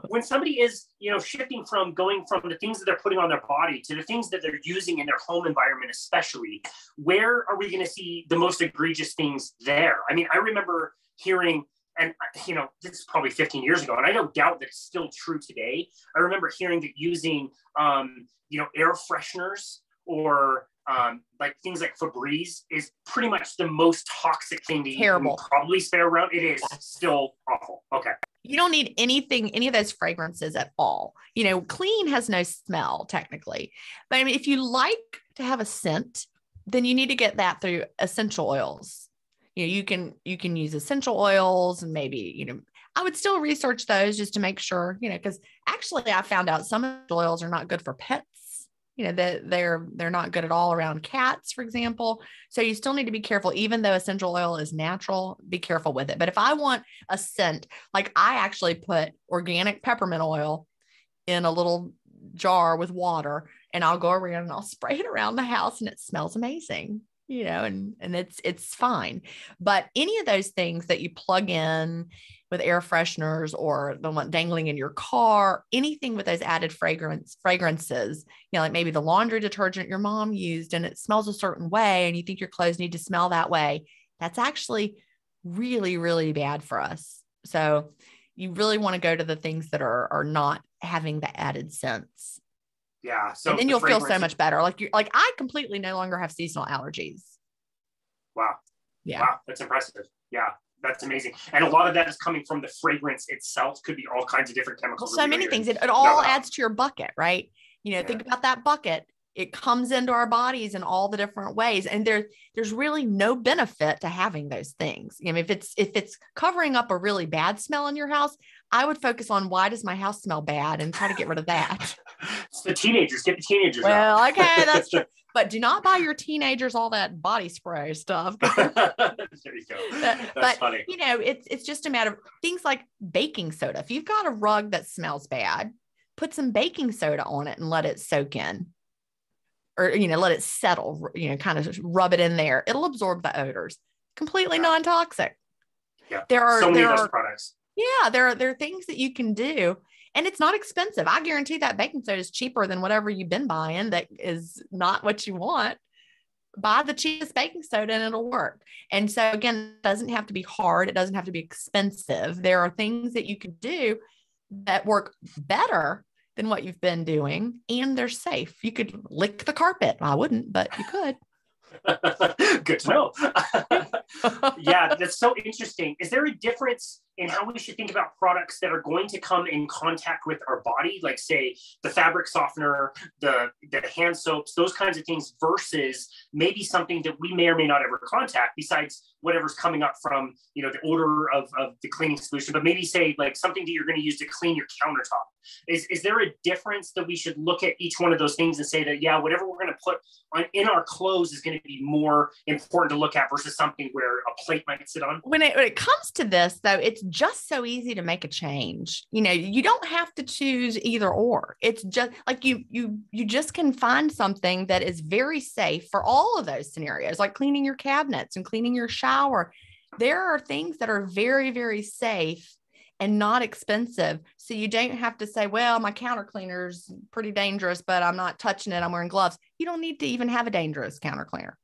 When somebody is, shifting from going from the things that they're putting on their body to the things that they're using in their home environment, especially, where are we going to see the most egregious things there? I mean, I remember hearing, and this is probably 15 years ago, and I don't doubt that it's still true today. I remember hearing that using, air fresheners or things like Febreze is pretty much the most toxic thing that you can probably spare around. It is still awful. Okay. You don't need any of those fragrances at all. Clean has no smell technically, but I mean, if you like to have a scent, then you need to get that through essential oils. You can use essential oils, and maybe, I would still research those just to make sure, because actually I found out some oils are not good for pets. That they're not good at all around cats, for example. So you still need to be careful, even though essential oil is natural, be careful with it. But if I want a scent, I actually put organic peppermint oil in a little jar with water, and I'll go around and I'll spray it around the house, and it smells amazing, and it's fine. But any of those things that you plug in with air fresheners or the one dangling in your car, anything with those added fragrances, maybe the laundry detergent your mom used and it smells a certain way and you think your clothes need to smell that way, that's actually really, really bad for us. So you really want to go to the things that are not having the added scents. Yeah. So and then you'll feel so much better. I completely no longer have seasonal allergies. Wow. Yeah. Wow. That's impressive. Yeah. That's amazing. And a lot of that is coming from the fragrance itself. Could be all kinds of different chemicals. So many things. It all adds to your bucket, right? Think about that bucket. It comes into our bodies in all the different ways. And there's really no benefit to having those things. If it's covering up a really bad smell in your house, I would focus on, why does my house smell bad, and try to get rid of that. It's the teenagers. Get the teenagers out. Well, okay, that's true. But do not buy your teenagers all that body spray stuff. There you go. That's funny. It's just a matter of things like baking soda. If you've got a rug that smells bad, put some baking soda on it and let it soak in. Or, let it settle, kind of rub it in there. It'll absorb the odors. Completely non-toxic. Yeah. There are so many of those products. Yeah, there are things that you can do, and it's not expensive. I guarantee that baking soda is cheaper than whatever you've been buying that is not what you want. Buy the cheapest baking soda and it'll work. And so again, it doesn't have to be hard. It doesn't have to be expensive. There are things that you can do that work better than what you've been doing, and they're safe. You could lick the carpet. I wouldn't, but you could. Good to know. Yeah, that's so interesting. Is there a difference and how we should think about products that are going to come in contact with our body, like say the fabric softener, the hand soaps, those kinds of things, versus maybe something that we may or may not ever contact besides whatever's coming up from, you know, the odor of the cleaning solution, but maybe say like something that you're going to use to clean your countertop. Is there a difference that we should look at each one of those things and say that, yeah, whatever we're going to put on in our clothes is going to be more important to look at versus something where a plate might sit on? When it comes to this, though, it's just so easy to make a change. You know, you don't have to choose either or. It's just like you just can find something that is very safe for all of those scenarios, like cleaning your cabinets and cleaning your shower. There are things that are very, very safe and not expensive. So you don't have to say, well, my counter cleaner's pretty dangerous, but I'm not touching it. I'm wearing gloves. You don't need to even have a dangerous counter cleaner.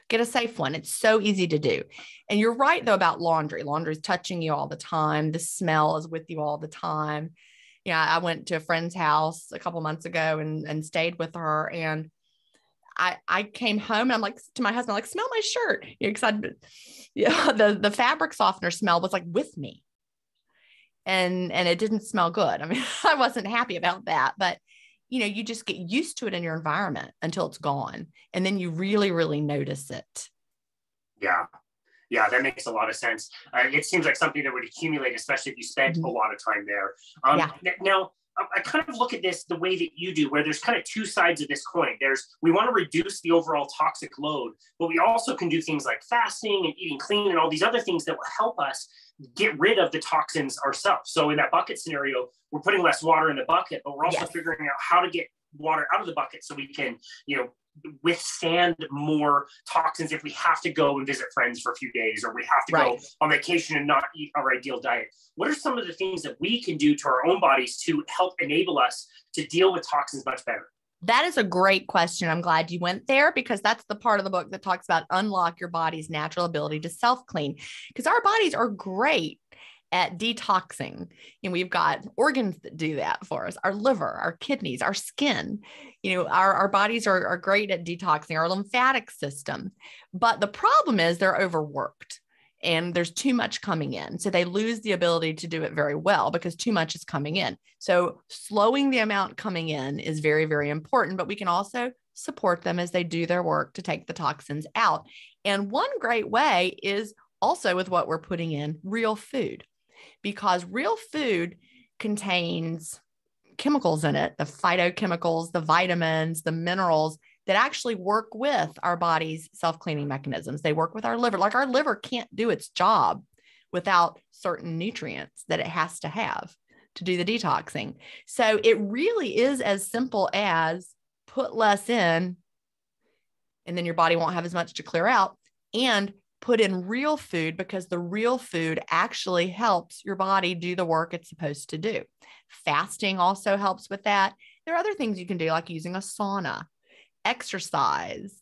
Get a safe one. It's so easy to do. And you're right, though, about laundry. Laundry is touching you all the time. The smell is with you all the time. Yeah, I went to a friend's house a couple months ago and stayed with her. And I came home and I'm like to my husband, like, smell my shirt. The fabric softener smell was like with me. And it didn't smell good. I mean, I wasn't happy about that, but you know, you just get used to it in your environment until it's gone. And then you really, really notice it. Yeah. Yeah, that makes a lot of sense. It seems like something that would accumulate, especially if you spent a lot of time there. Now, I kind of look at this the way that you do, where there's kind of two sides of this coin. We want to reduce the overall toxic load, but we also can do things like fasting and eating clean and all these other things that will help us get rid of the toxins ourselves. So in that bucket scenario, we're putting less water in the bucket, but we're also figuring out how to get water out of the bucket so we can, you know, withstand more toxins if we have to go and visit friends for a few days, or we have to go on vacation and not eat our ideal diet. What are some of the things that we can do to our own bodies to help enable us to deal with toxins much better? That is a great question. I'm glad you went there, because that's the part of the book that talks about unlock your body's natural ability to self-clean, because our bodies are great at detoxing. And we've got organs that do that for us: our liver, our kidneys, our skin. You know, our bodies are great at detoxing, our lymphatic system. But the problem is they're overworked and there's too much coming in. So they lose the ability to do it very well because too much is coming in. So slowing the amount coming in is very, very important, but we can also support them as they do their work to take the toxins out. And one great way is also with what we're putting in: real food. Because real food contains chemicals in it, the phytochemicals, the vitamins, the minerals that actually work with our body's self-cleaning mechanisms. They work with our liver. Like our liver can't do its job without certain nutrients that it has to have to do the detoxing. So it really is as simple as put less in, and then your body won't have as much to clear out, and put in real food, because the real food actually helps your body do the work it's supposed to do. Fasting also helps with that. There are other things you can do, like using a sauna, exercise,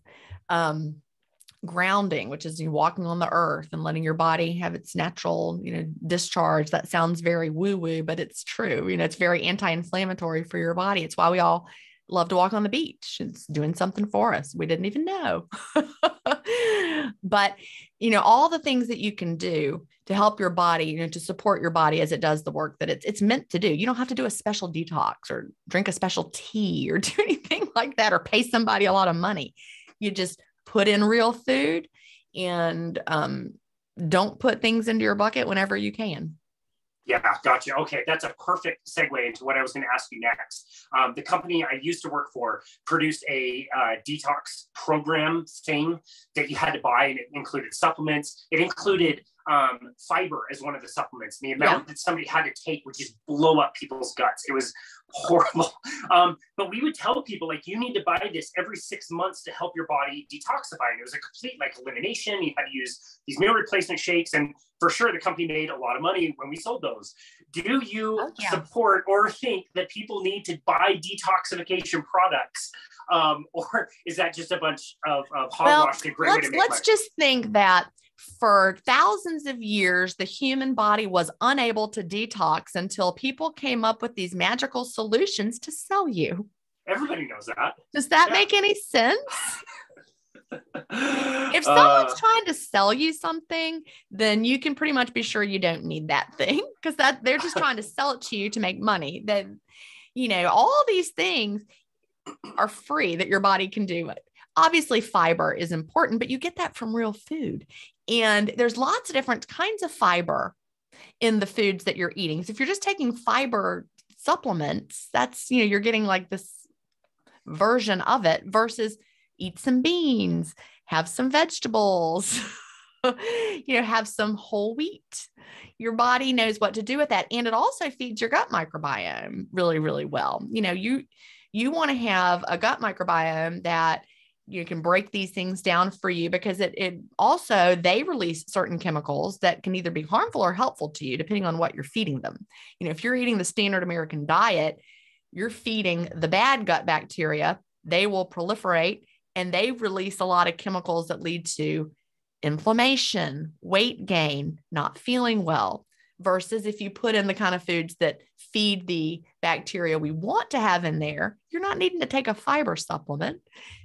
grounding, which is you walking on the earth and letting your body have its natural, you know, discharge. That sounds very woo-woo, but it's true. You know, it's very anti-inflammatory for your body. It's why we all love to walk on the beach. It's doing something for us we didn't even know. But, you know, all the things that you can do to help your body, you know, to support your body as it does the work that it's meant to do. You don't have to do a special detox or drink a special tea or do anything like that, or pay somebody a lot of money. You just put in real food and don't put things into your bucket whenever you can. Yeah, gotcha. Okay, that's a perfect segue into what I was going to ask you next. The company I used to work for produced a detox program thing that you had to buy, and it included supplements. It included fiber as one of the supplements. The amount that somebody had to take would just blow up people's guts. It was horrible. But we would tell people, like, you need to buy this every 6 months to help your body detoxify. And it was a complete like elimination. You had to use these meal replacement shakes. And for sure, the company made a lot of money when we sold those. Do you support or think that people need to buy detoxification products? Or is that just a bunch of hogwash? Let's just think that for thousands of years, the human body was unable to detox until people came up with these magical solutions to sell you. Everybody knows that. Does that make any sense? If someone's trying to sell you something, then you can pretty much be sure you don't need that thing, because that they're just trying to sell it to you to make money. That, all these things are free that your body can do. Obviously, fiber is important, but you get that from real food. And there's lots of different kinds of fiber in the foods that you're eating. So if you're just taking fiber supplements, that's, you're getting like this version of it, versus eat some beans, have some vegetables, have some whole wheat. Your body knows what to do with that. And it also feeds your gut microbiome really, really well. You want to have a gut microbiome that you can break these things down for you, because it also, they release certain chemicals that can either be harmful or helpful to you, depending on what you're feeding them. If you're eating the standard American diet, you're feeding the bad gut bacteria, they will proliferate and they release a lot of chemicals that lead to inflammation, weight gain, not feeling well. Versus if you put in the kind of foods that feed the bacteria we want to have in there, you're not needing to take a fiber supplement,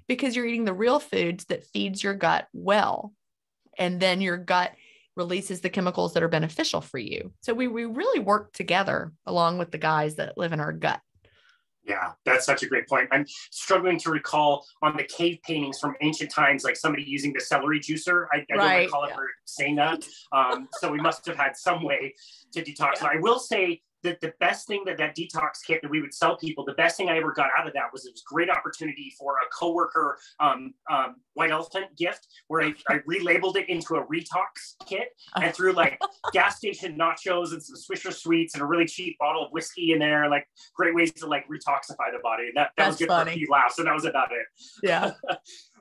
because you're eating the real foods that feeds your gut well. And then your gut releases the chemicals that are beneficial for you. So we really work together along with the guys that live in our gut. Yeah, that's such a great point. I'm struggling to recall on the cave paintings from ancient times, like somebody using the celery juicer. I don't recall ever saying that. So we must have had some way to detox. Yeah. I will say that the best thing that detox kit that we would sell people, the best thing I ever got out of that was it was a great opportunity for a coworker white elephant gift, where I relabeled it into a retox kit and threw like gas station nachos and some Swisher Sweets and a really cheap bottle of whiskey in there, like great ways to like detoxify the body. And that was good funny. For a few laughs. So that was about it. Yeah.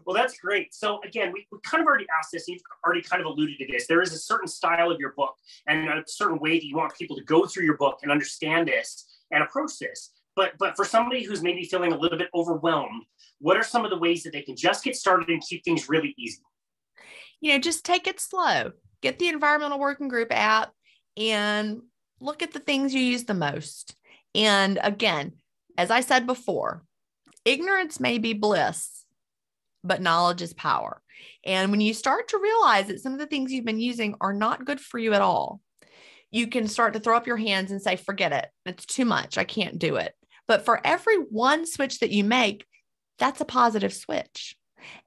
Well, that's great. So again, we kind of already asked this, you've already kind of alluded to this. There is a certain style of your book and a certain way that you want people to go through your book and understand this and approach this. But for somebody who's maybe feeling a little bit overwhelmed, what are some of the ways that they can just get started and keep things really easy? Just take it slow. Get the Environmental Working Group app and look at the things you use the most. And again, as I said before, ignorance may be bliss, but knowledge is power. And when you start to realize that some of the things you've been using are not good for you at all, you can start to throw up your hands and say, forget it. It's too much. I can't do it. But for every one switch that you make, that's a positive switch.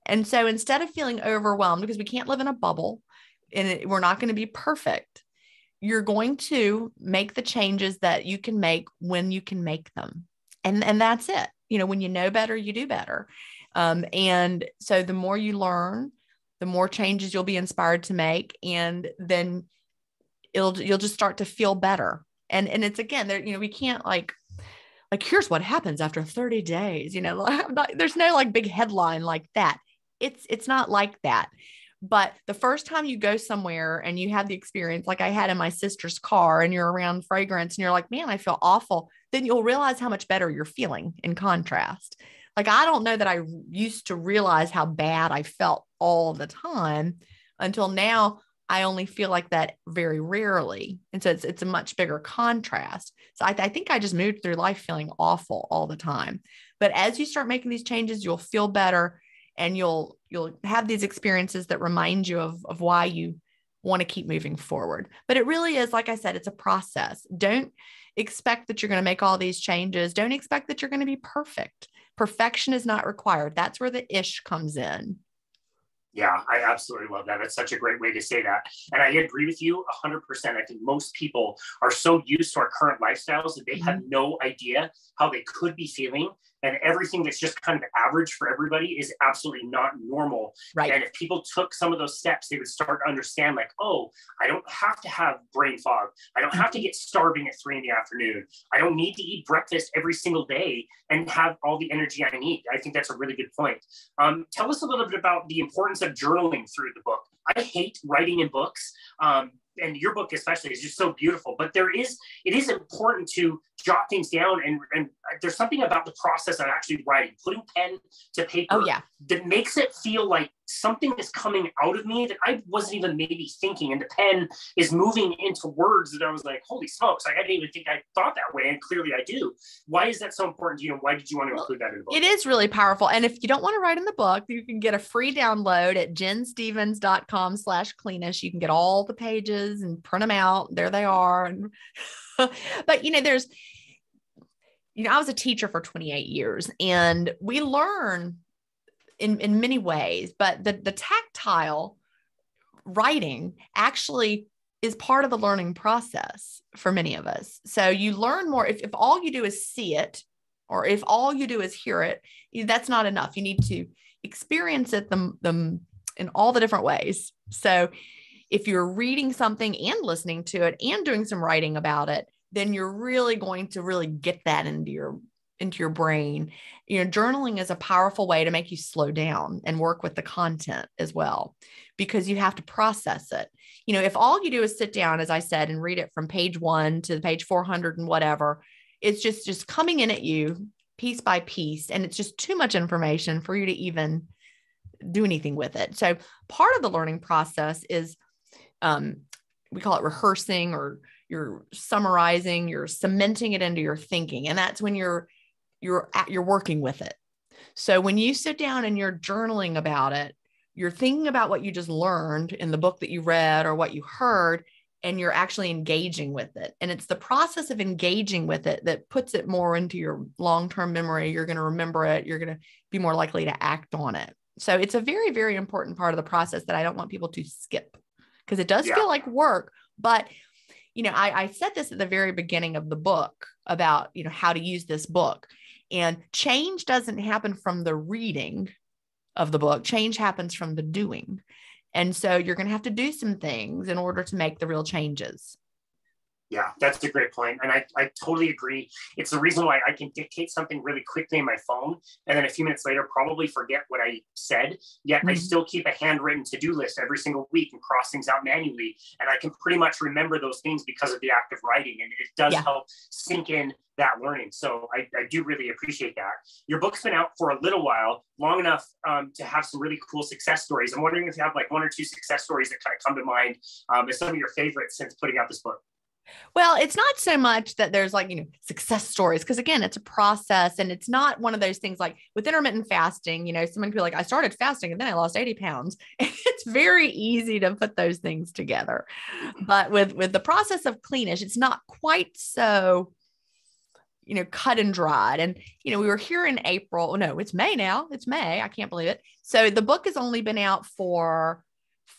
And so instead of feeling overwhelmed, because we can't live in a bubble and we're not going to be perfect, you're going to make the changes that you can make when you can make them. And that's it. When you know better, you do better. And so the more you learn, the more changes you'll be inspired to make. And then you'll just start to feel better. And it's, again, there, we can't like, here's what happens after 30 days, there's no like big headline like that. It's not like that. But the first time you go somewhere and you have the experience like I had in my sister's car, and you're around fragrance and you're like, man, I feel awful. Then you'll realize how much better you're feeling in contrast. Like, I don't know that I used to realize how bad I felt all the time until now. I only feel like that very rarely. And so it's a much bigger contrast. So I think I just moved through life feeling awful all the time. But as you start making these changes, you'll feel better, and you'll have these experiences that remind you of why you want to keep moving forward. But it really is, like I said, it's a process. Don't expect that you're going to make all these changes. Don't expect that you're going to be perfect. Perfection is not required. That's where the ish comes in. Yeah, I absolutely love that. That's such a great way to say that. And I agree with you 100%. I think most people are so used to our current lifestyles that they have no idea how they could be feeling. And everything that's just kind of average for everybody is absolutely not normal. Right. And if people took some of those steps, they would start to understand, like, oh, I don't have to have brain fog. I don't have to get starving at 3 p.m. I don't need to eat breakfast every single day and have all the energy I need. I think that's a really good point. Tell us a little bit about the importance of journaling through the book. I hate writing in books. And your book especially is just so beautiful, but it is important to jot things down. And there's something about the process of actually writing, putting pen to paper that makes it feel like something is coming out of me that I wasn't even maybe thinking, and the pen is moving into words that I was like, holy smokes, I didn't even think I thought that way, and clearly I do. Why is that so important to you, and why did you want to include that in the book? It is really powerful. And if you don't want to write in the book, you can get a free download at jenstevens.com/cleanish. You can get all the pages and print them out. There they are. But, there's, I was a teacher for 28 years, and we learn in many ways, but the tactile writing actually is part of the learning process for many of us. So you learn more if all you do is see it, or if all you do is hear it, that's not enough. You need to experience it in all the different ways. So if you're reading something and listening to it and doing some writing about it, then you're really going to really get that into your brain. Journaling is a powerful way to make you slow down and work with the content as well, because you have to process it. If all you do is sit down, as I said, and read it from page 1 to page 400 and whatever, it's just coming in at you piece by piece. And it's just too much information for you to even do anything with it. So part of the learning process is, we call it rehearsing, or you're summarizing, you're cementing it into your thinking. And that's when you're working with it. So when you sit down and you're journaling about it, you're thinking about what you just learned in the book that you read or what you heard, and you're actually engaging with it. And it's the process of engaging with it that puts it more into your long-term memory. You're going to remember it. You're going to be more likely to act on it. So it's a very, very important part of the process that I don't want people to skip, because it does feel like work. But I said this at the very beginning of the book about, how to use this book. And change doesn't happen from the reading of the book. Change happens from the doing. And so you're going to have to do some things in order to make the real changes. Yeah, that's a great point. And I totally agree. It's the reason why I can dictate something really quickly in my phone, and then a few minutes later, probably forget what I said. Yet I still keep a handwritten to-do list every single week and cross things out manually. And I can pretty much remember those things because of the act of writing. And it does help sink in that learning. So I do really appreciate that. Your book's been out for a little while, long enough to have some really cool success stories. I'm wondering if you have like 1 or 2 success stories that kind of come to mind as some of your favorites since putting out this book. Well, it's not so much that there's success stories, because again, it's a process, and it's not one of those things like with intermittent fasting, someone could be like, I started fasting and then I lost 80 pounds. It's very easy to put those things together. But with the process of Cleanish, it's not quite so, cut and dried. And, we were here in April. No, it's May now. It's May. I can't believe it. So the book has only been out for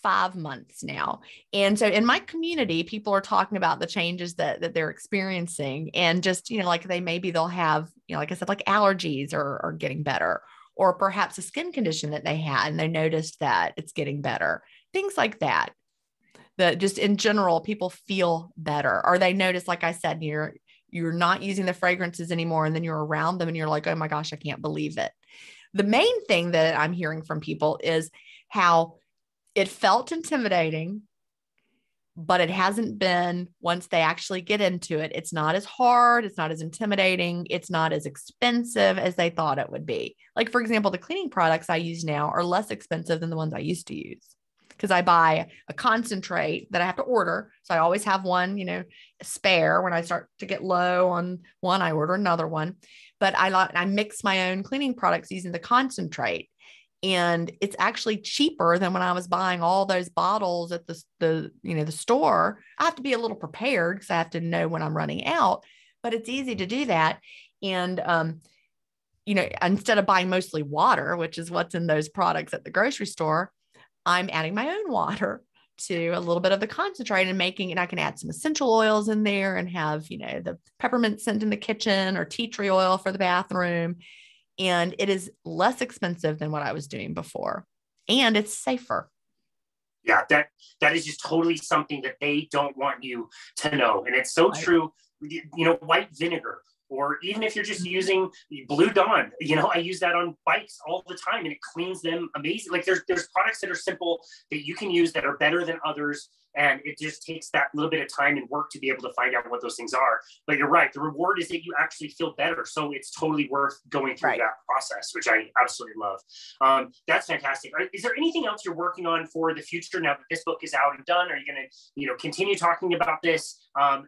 5 months now. And so in my community, people are talking about the changes that they're experiencing, and just, they'll have, like I said, like allergies are getting better, or perhaps a skin condition that they had and they noticed that it's getting better, things like that. That just in general, people feel better, or they notice, like I said, you're not using the fragrances anymore, and then you're around them and you're like, oh my gosh, I can't believe it. The main thing that I'm hearing from people is how it felt intimidating, but it hasn't been once they actually get into it. It's not as hard. It's not as intimidating. It's not as expensive as they thought it would be. Like, for example, the cleaning products I use now are less expensive than the ones I used to use, because I buy a concentrate that I have to order. So I always have one, spare. When I start to get low on one, I order another one. But I mix my own cleaning products using the concentrate. And it's actually cheaper than when I was buying all those bottles at the store. I have to be a little prepared because I have to know when I'm running out, but it's easy to do that. And, instead of buying mostly water, which is what's in those products at the grocery store, I'm adding my own water to a little bit of the concentrate and I can add some essential oils in there and have, the peppermint scent in the kitchen, or tea tree oil for the bathroom. And it is less expensive than what I was doing before. And it's safer. Yeah, that is just totally something that they don't want you to know. And it's so true. White vinegar. or even if you're just using Blue Dawn, I use that on bikes all the time and it cleans them amazing. Like there's products that are simple that you can use that are better than others. And it just takes that little bit of time and work to be able to find out what those things are. But you're right. The reward is that you actually feel better. So it's totally worth going through that process, which I absolutely love. That's fantastic. Is there anything else you're working on for the future now that this book is out and done? Are you going to, continue talking about this and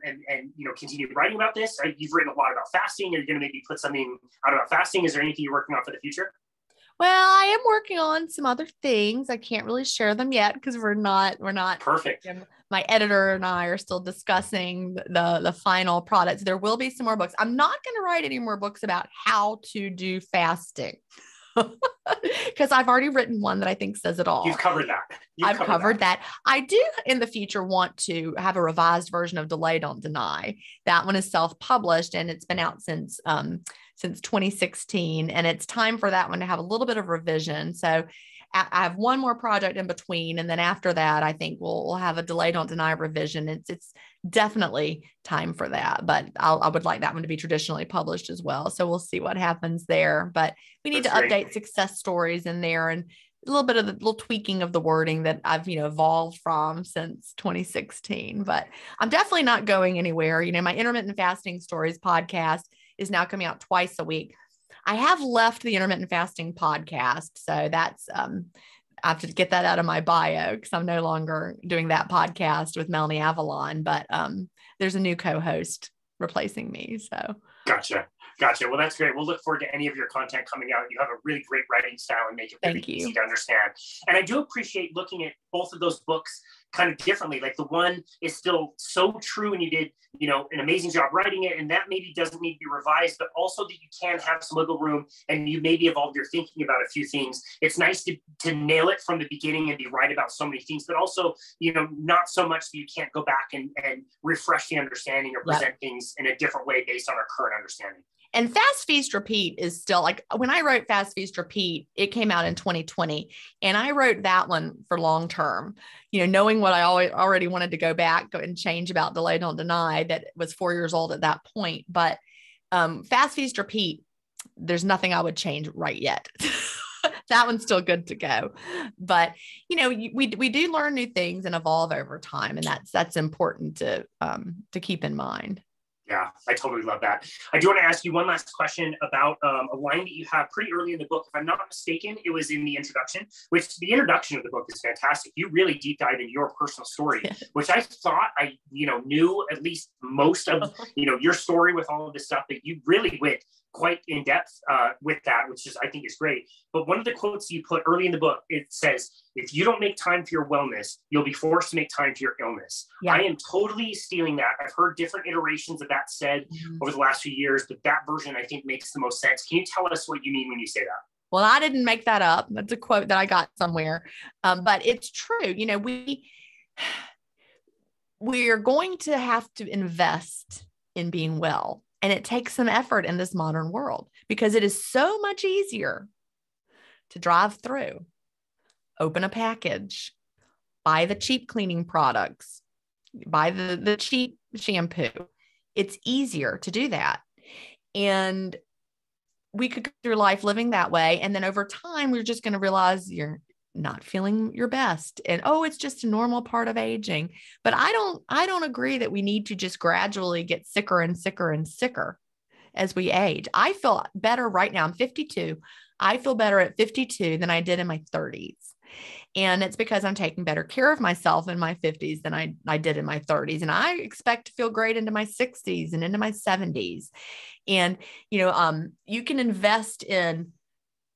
continue writing about this? You've written a lot about fasting. Are you going to maybe put something out about fasting? Is there anything you're working on for the future? Well, I am working on some other things. I can't really share them yet because we're not perfect. My editor and I are still discussing the final products. There will be some more books. I'm not going to write any more books about how to do fasting because I've already written one that I think says it all. You've covered that. I've covered that. I do in the future want to have a revised version of Delay Don't Deny. That one is self-published and it's been out since 2016. And it's time for that one to have a little bit of revision. So I have one more project in between. And then after that, I think we'll have a Delay Don't Deny revision. It's definitely time for that, but I would like that one to be traditionally published as well. So we'll see what happens there, but we need to update success stories in there and a little bit of the little tweaking of the wording that I've, evolved from since 2016, but I'm definitely not going anywhere. My intermittent fasting stories podcast is now coming out twice a week. I have left the intermittent fasting podcast. So that's, I have to get that out of my bio because I'm no longer doing that podcast with Melanie Avalon, but there's a new co-host replacing me. So Gotcha. Well, that's great. We'll look forward to any of your content coming out. You have a really great writing style and make it really easy to understand. And I do appreciate looking at both of those books kind of differently. Like the one is still so true and you did, an amazing job writing it. And that maybe doesn't need to be revised, but also that you can have some wiggle room and you maybe evolve your thinking about a few things. It's nice to nail it from the beginning and be right about so many things, but also, not so much that you can't go back and refresh the understanding or present things in a different way based on our current understanding. And Fast Feast Repeat is still like when I wrote Fast Feast Repeat, it came out in 2020 and I wrote that one for long term, knowing what I already wanted to go and change about Delay Don't Deny that was 4 years old at that point. But Fast Feast Repeat, there's nothing I would change right yet. That one's still good to go. But, we do learn new things and evolve over time. And that's important to keep in mind. Yeah, I totally love that. I do want to ask you one last question about a line that you have pretty early in the book. If I'm not mistaken, it was in the introduction, which the introduction of the book is fantastic. You really deep dive into your personal story, which I thought I, knew at least most of, your story with all of this stuff, but you really went quite in depth with that, which I think is great. But one of the quotes you put early in the book, it says, if you don't make time for your wellness, you'll be forced to make time for your illness. Yeah. I am totally stealing that. I've heard different iterations of that said over the last few years, but that version I think makes the most sense. Can you tell us what you mean when you say that? Well, I didn't make that up. That's a quote that I got somewhere. But it's true. We are going to have to invest in being well. And it takes some effort in this modern world because it is so much easier to drive through, open a package, buy the cheap cleaning products, buy the cheap shampoo. It's easier to do that. And we could go through life living that way. And then over time, we're just going to realize you're not feeling your best. And, it's just a normal part of aging. But I don't agree that we need to just gradually get sicker and sicker and sicker as we age. I feel better right now. I'm 52. I feel better at 52 than I did in my 30s. And it's because I'm taking better care of myself in my 50s than I did in my 30s. And I expect to feel great into my 60s and into my 70s. And, you can invest in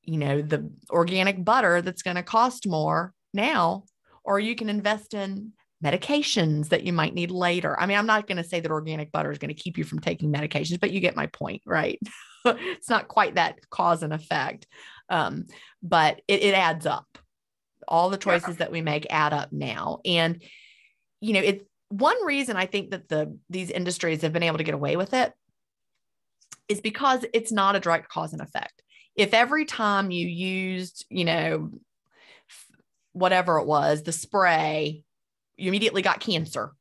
the organic butter that's going to cost more now, or you can invest in medications that you might need later. I mean, I'm not going to say that organic butter is going to keep you from taking medications, but you get my point, right? It's not quite that cause and effect, but it adds up. All the choices that we make add up now. And, it's one reason I think that these industries have been able to get away with it is because it's not a direct cause and effect. If every time you used, whatever it was, the spray, you immediately got cancer,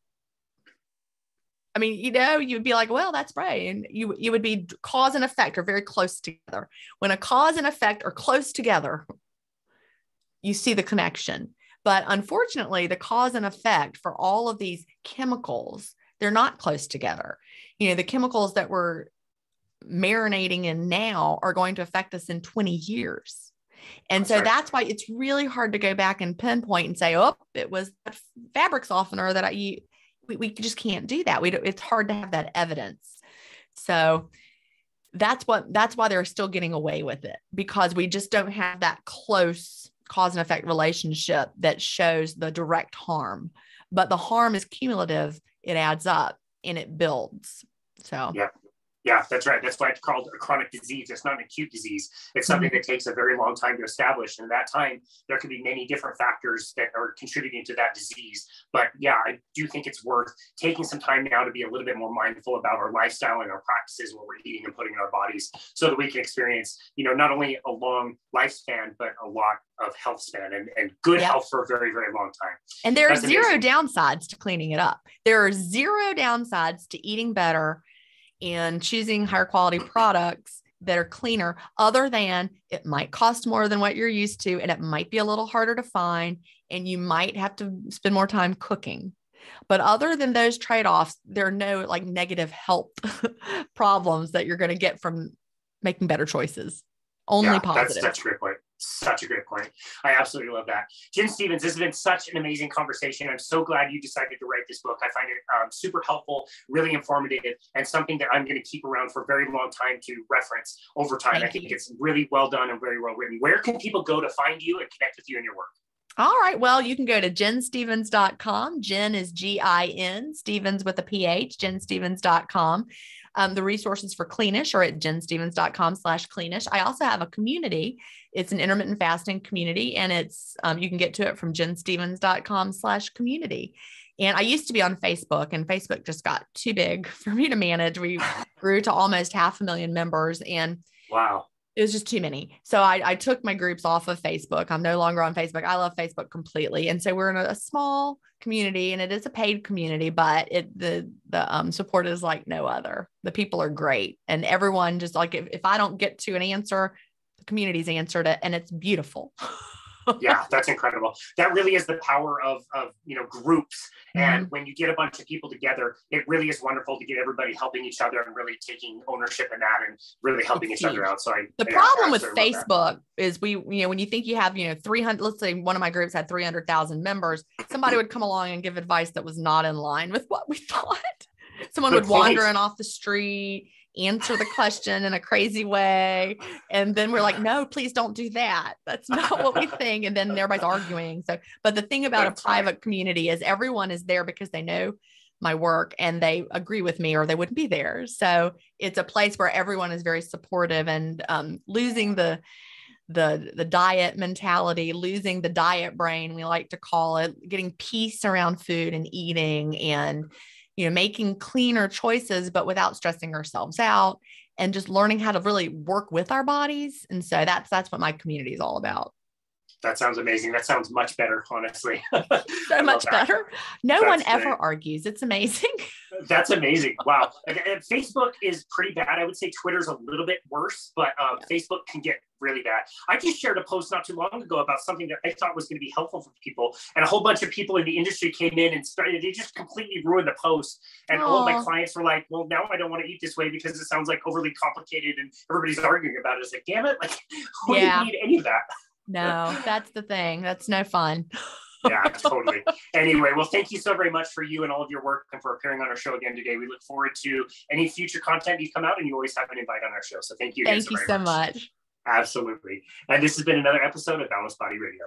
I mean, you would be like, well, that's right. And you would be cause and effect are very close together. When a cause and effect are close together, you see the connection. But unfortunately, the cause and effect for all of these chemicals, they're not close together. The chemicals that we're marinating in now are going to affect us in 20 years. And so that's why it's really hard to go back and pinpoint and say, oh, it was that fabric softener that we just can't do that. It's hard to have that evidence. So that's why they're still getting away with it, because we just don't have that close cause and effect relationship that shows the direct harm. But the harm is cumulative. It adds up and it builds. So yeah, that's right. That's why it's called a chronic disease. It's not an acute disease. It's something that takes a very long time to establish. And at that time, there could be many different factors that are contributing to that disease. But yeah, I do think it's worth taking some time now to be a little bit more mindful about our lifestyle and our practices, what we're eating and putting in our bodies, so that we can experience, not only a long lifespan, but a lot of health span and good health for a very, very long time. And there are zero downsides to cleaning it up. There are zero downsides to eating better and choosing higher quality products that are cleaner, other than it might cost more than what you're used to, and it might be a little harder to find, and you might have to spend more time cooking. But other than those trade-offs, there are no negative health problems that you're going to get from making better choices. Only positive. That's such a great point. Such a great point. I absolutely love that. Jen Stevens, this has been such an amazing conversation. I'm so glad you decided to write this book. I find it super helpful, really informative, and something that I'm going to keep around for a very long time to reference over time. I think it's really well done and very well written. Where can people go to find you and connect with you and your work? All right. Well, you can go to jenstevens.com. Jen is Gin, Stevens with a PH, jenstevens.com. The resources for Cleanish are at jenstevens.com/Cleanish. I also have a community. It's an intermittent fasting community, and it's you can get to it from jenstevens.com/community. And I used to be on Facebook, and Facebook just got too big for me to manage. We grew to almost 500,000 members, and wow. It was just too many. So I took my groups off of Facebook. I'm no longer on Facebook. I love Facebook completely. And so we're in a small community, and it is a paid community, but the support is like no other. The people are great. And everyone just if I don't get to an answer, the community's answered it, and it's beautiful. Yeah, that's incredible. That really is the power of groups. And when you get a bunch of people together, it really is wonderful to get everybody helping each other and really taking ownership in that and really helping each other out. So the problem with Facebook is when you think you have 300, let's say one of my groups had 300,000 members, somebody would come along and give advice that was not in line with what we thought. Someone would wander in off the street, answer the question in a crazy way. And then we're like, no, please don't do that. That's not what we think. And then everybody's arguing. So, but the thing about a private community is everyone is there because they know my work and they agree with me, or they wouldn't be there. So it's a place where everyone is very supportive, and losing the diet mentality, losing the diet brain, we like to call it, getting peace around food and eating, and making cleaner choices, but without stressing ourselves out, and just learning how to really work with our bodies. And so that's what my community is all about. That sounds amazing. That sounds much better, honestly. So much better. No one ever argues. It's amazing. That's amazing. Wow. And Facebook is pretty bad. I would say Twitter's a little bit worse, but Facebook can get really bad. I just shared a post not too long ago about something that I thought was going to be helpful for people. And a whole bunch of people in the industry came in and they just completely ruined the post. And all of my clients were like, well, now I don't want to eat this way because it sounds like overly complicated and everybody's arguing about it. It's like, damn it. Like, who didn't need any of that? No, that's the thing. That's no fun. Yeah, totally. Anyway, well, thank you so very much for you and all of your work and for appearing on our show again today. We look forward to any future content you come out, and you always have an invite on our show. So thank you. Thank you so much. Absolutely. And this has been another episode of Boundless Body Radio.